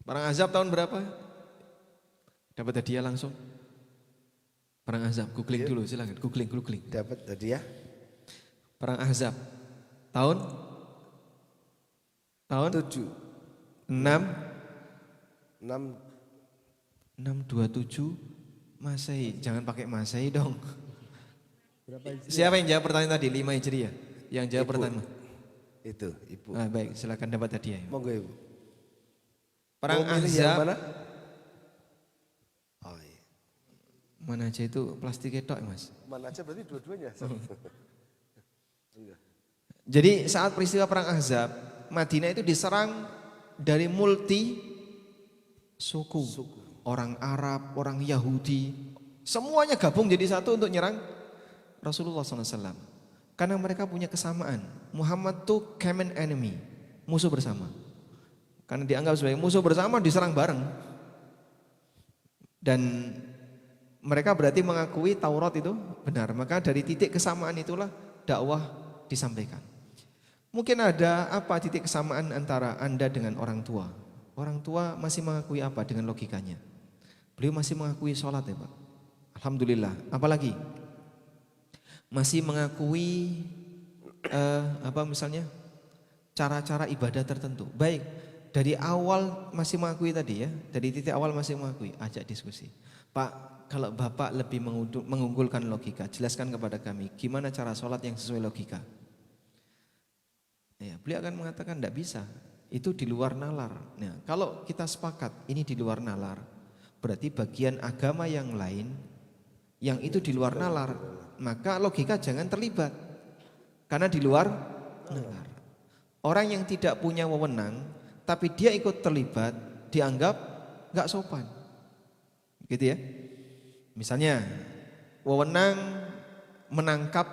Perang Ahzab tahun berapa? Dapat hadiah langsung. Perang Ahzab, googling dulu silakan, googling. Dapat hadiah. Perang Ahzab tahun 7 627 Masehi. Jangan pakai Masehi dong. Siapa yang jawab pertanyaan tadi? 5 Hijriah. Yang jawab Ibu. pertama. Itu, Ibu. Nah, baik, silakan dapat hadiah. Monggo, Ibu. Perang Mau milih Ahzab. yang mana? Oh, iya. Mana aja itu plastik ketok, Mas. Mana aja berarti dua-duanya. Jadi saat peristiwa perang Ahzab, Madinah itu diserang dari multi suku. Orang Arab, orang Yahudi, semuanya gabung jadi satu untuk nyerang Rasulullah SAW. Karena mereka punya kesamaan. Muhammad itu common enemy, musuh bersama. Karena dianggap sebagai musuh bersama, diserang bareng. Dan mereka berarti mengakui Taurat itu benar. Maka dari titik kesamaan itulah dakwah disampaikan. Mungkin ada apa titik kesamaan antara Anda dengan orang tua? Orang tua masih mengakui apa dengan logikanya? Beliau masih mengakui sholat ya Pak. Alhamdulillah. Apalagi? Masih mengakui misalnya cara-cara ibadah tertentu. Baik, dari awal masih mengakui tadi ya. Dari titik awal masih mengakui. Ajak diskusi. Pak, kalau Bapak lebih mengunggulkan logika, jelaskan kepada kami gimana cara sholat yang sesuai logika. Ya, beliau akan mengatakan tidak bisa. Itu di luar nalar. Nah, kalau kita sepakat ini di luar nalar, berarti bagian agama yang lain yang itu di luar nalar, maka logika jangan terlibat. Karena di luar nalar. Orang yang tidak punya wewenang tapi dia ikut terlibat dianggap enggak sopan. Gitu ya. Misalnya wewenang menangkap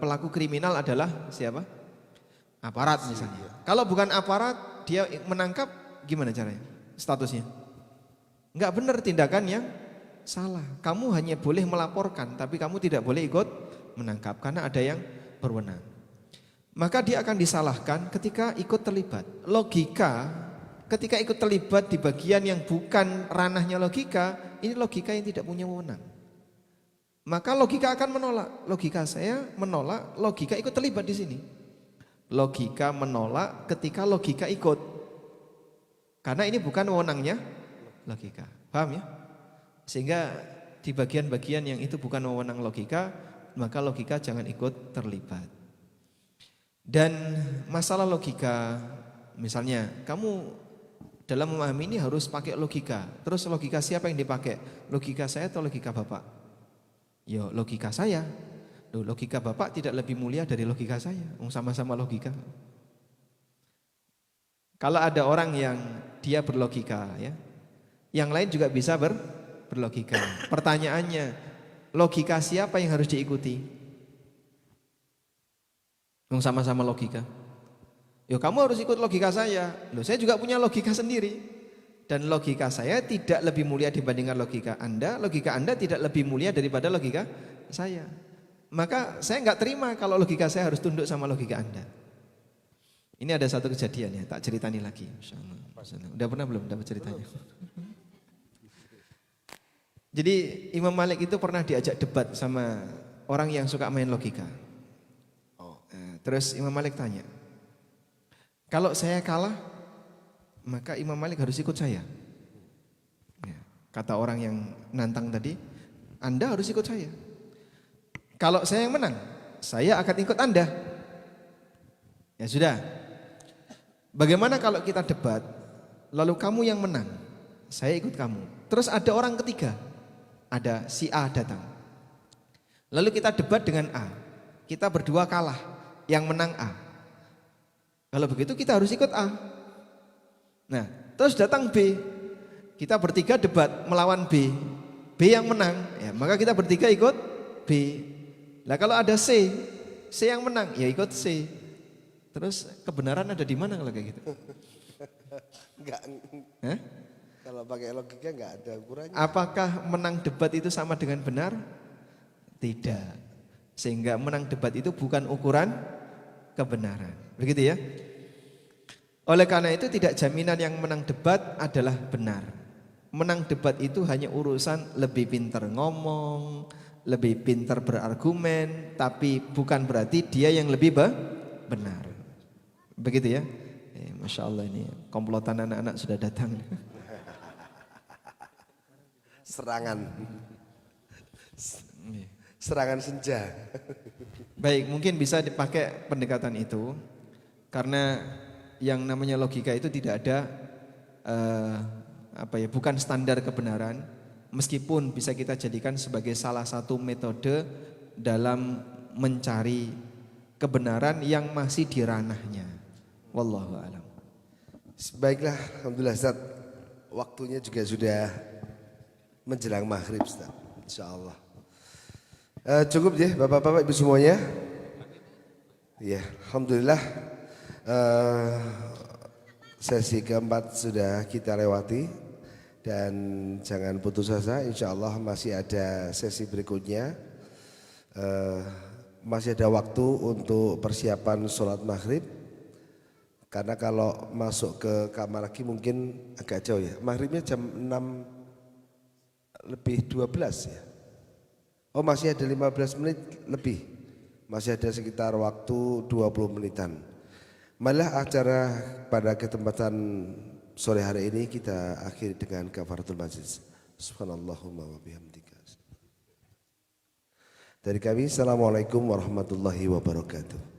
pelaku kriminal adalah siapa? Aparat misalnya. Kalau bukan aparat dia menangkap gimana caranya? Statusnya? Enggak benar, tindakan yang salah. Kamu hanya boleh melaporkan, tapi kamu tidak boleh ikut menangkap karena ada yang berwenang. Maka dia akan disalahkan ketika ikut terlibat. Logika, ketika ikut terlibat di bagian yang bukan ranahnya logika, ini logika yang tidak punya wewenang. Maka logika akan menolak. Logika saya menolak logika ikut terlibat di sini. Logika menolak ketika logika ikut. Karena ini bukan wewenangnya logika. Paham ya? Sehingga di bagian-bagian yang itu bukan wewenang logika, maka logika jangan ikut terlibat. Dan masalah logika, misalnya kamu dalam memahami ini harus pakai logika. Terus logika siapa yang dipakai? Logika saya atau logika Bapak? Ya logika saya. Loh, logika Bapak tidak lebih mulia dari logika saya. Sama-sama logika. Kalau ada orang yang dia berlogika ya, yang lain juga bisa berlogika. Pertanyaannya, logika siapa yang harus diikuti? Sama-sama logika. Yo kamu harus ikut logika saya. Loh saya juga punya logika sendiri. Dan logika saya tidak lebih mulia dibandingkan logika Anda tidak lebih mulia daripada logika saya. Maka saya nggak terima kalau logika saya harus tunduk sama logika Anda. Ini ada satu kejadian ya, tak ceritani lagi. Masya Allah. Udah pernah belum dapat ceritanya? Jadi Imam Malik itu pernah diajak debat sama orang yang suka main logika. Terus Imam Malik tanya, kalau saya kalah, maka Imam Malik harus ikut saya. Ya, kata orang yang nantang tadi, Anda harus ikut saya. Kalau saya yang menang, saya akan ikut Anda. Ya sudah. Bagaimana kalau kita debat, lalu kamu yang menang, saya ikut kamu. Terus ada orang ketiga, ada si A datang. Lalu kita debat dengan A, kita berdua kalah, yang menang A. Kalau begitu kita harus ikut A. Nah, terus datang B. Kita bertiga debat melawan B. B yang menang, ya, maka kita bertiga ikut B. Lah kalau ada C yang menang, ya ikut C. Terus kebenaran ada di mana kalau kayak gitu? Enggak. Hah? Kalau pakai logika enggak ada ukurannya. Apakah menang debat itu sama dengan benar? Tidak. Sehingga menang debat itu bukan ukuran kebenaran. Begitu ya? Oleh karena itu tidak jaminan yang menang debat adalah benar. Menang debat itu hanya urusan lebih pintar ngomong, lebih pintar berargumen, tapi bukan berarti dia yang lebih benar. Begitu ya? Masya Allah ini komplotan anak-anak sudah datang. Serangan senja. Baik, mungkin bisa dipakai pendekatan itu karena yang namanya logika itu tidak ada bukan standar kebenaran, meskipun bisa kita jadikan sebagai salah satu metode dalam mencari kebenaran yang masih di ranahnya. Wallahu a'lam. Baiklah, alhamdulillah Ustaz. Waktunya juga sudah menjelang maghrib Ustaz, insyaallah. Cukup ya Bapak-bapak Ibu semuanya. Ya, alhamdulillah. Sesi keempat sudah kita lewati dan jangan putus asa, insya Allah masih ada sesi berikutnya, masih ada waktu untuk persiapan sholat maghrib, karena kalau masuk ke kamar lagi mungkin agak jauh ya, maghribnya jam 6:12 ya. Oh masih ada 15 menit lebih, masih ada sekitar waktu 20 menitan. Malah acara pada kesempatan sore hari ini kita akhiri dengan kafaratul majlis. Subhanallahumma wa bihamdika. Dari kami, assalamualaikum warahmatullahi wabarakatuh.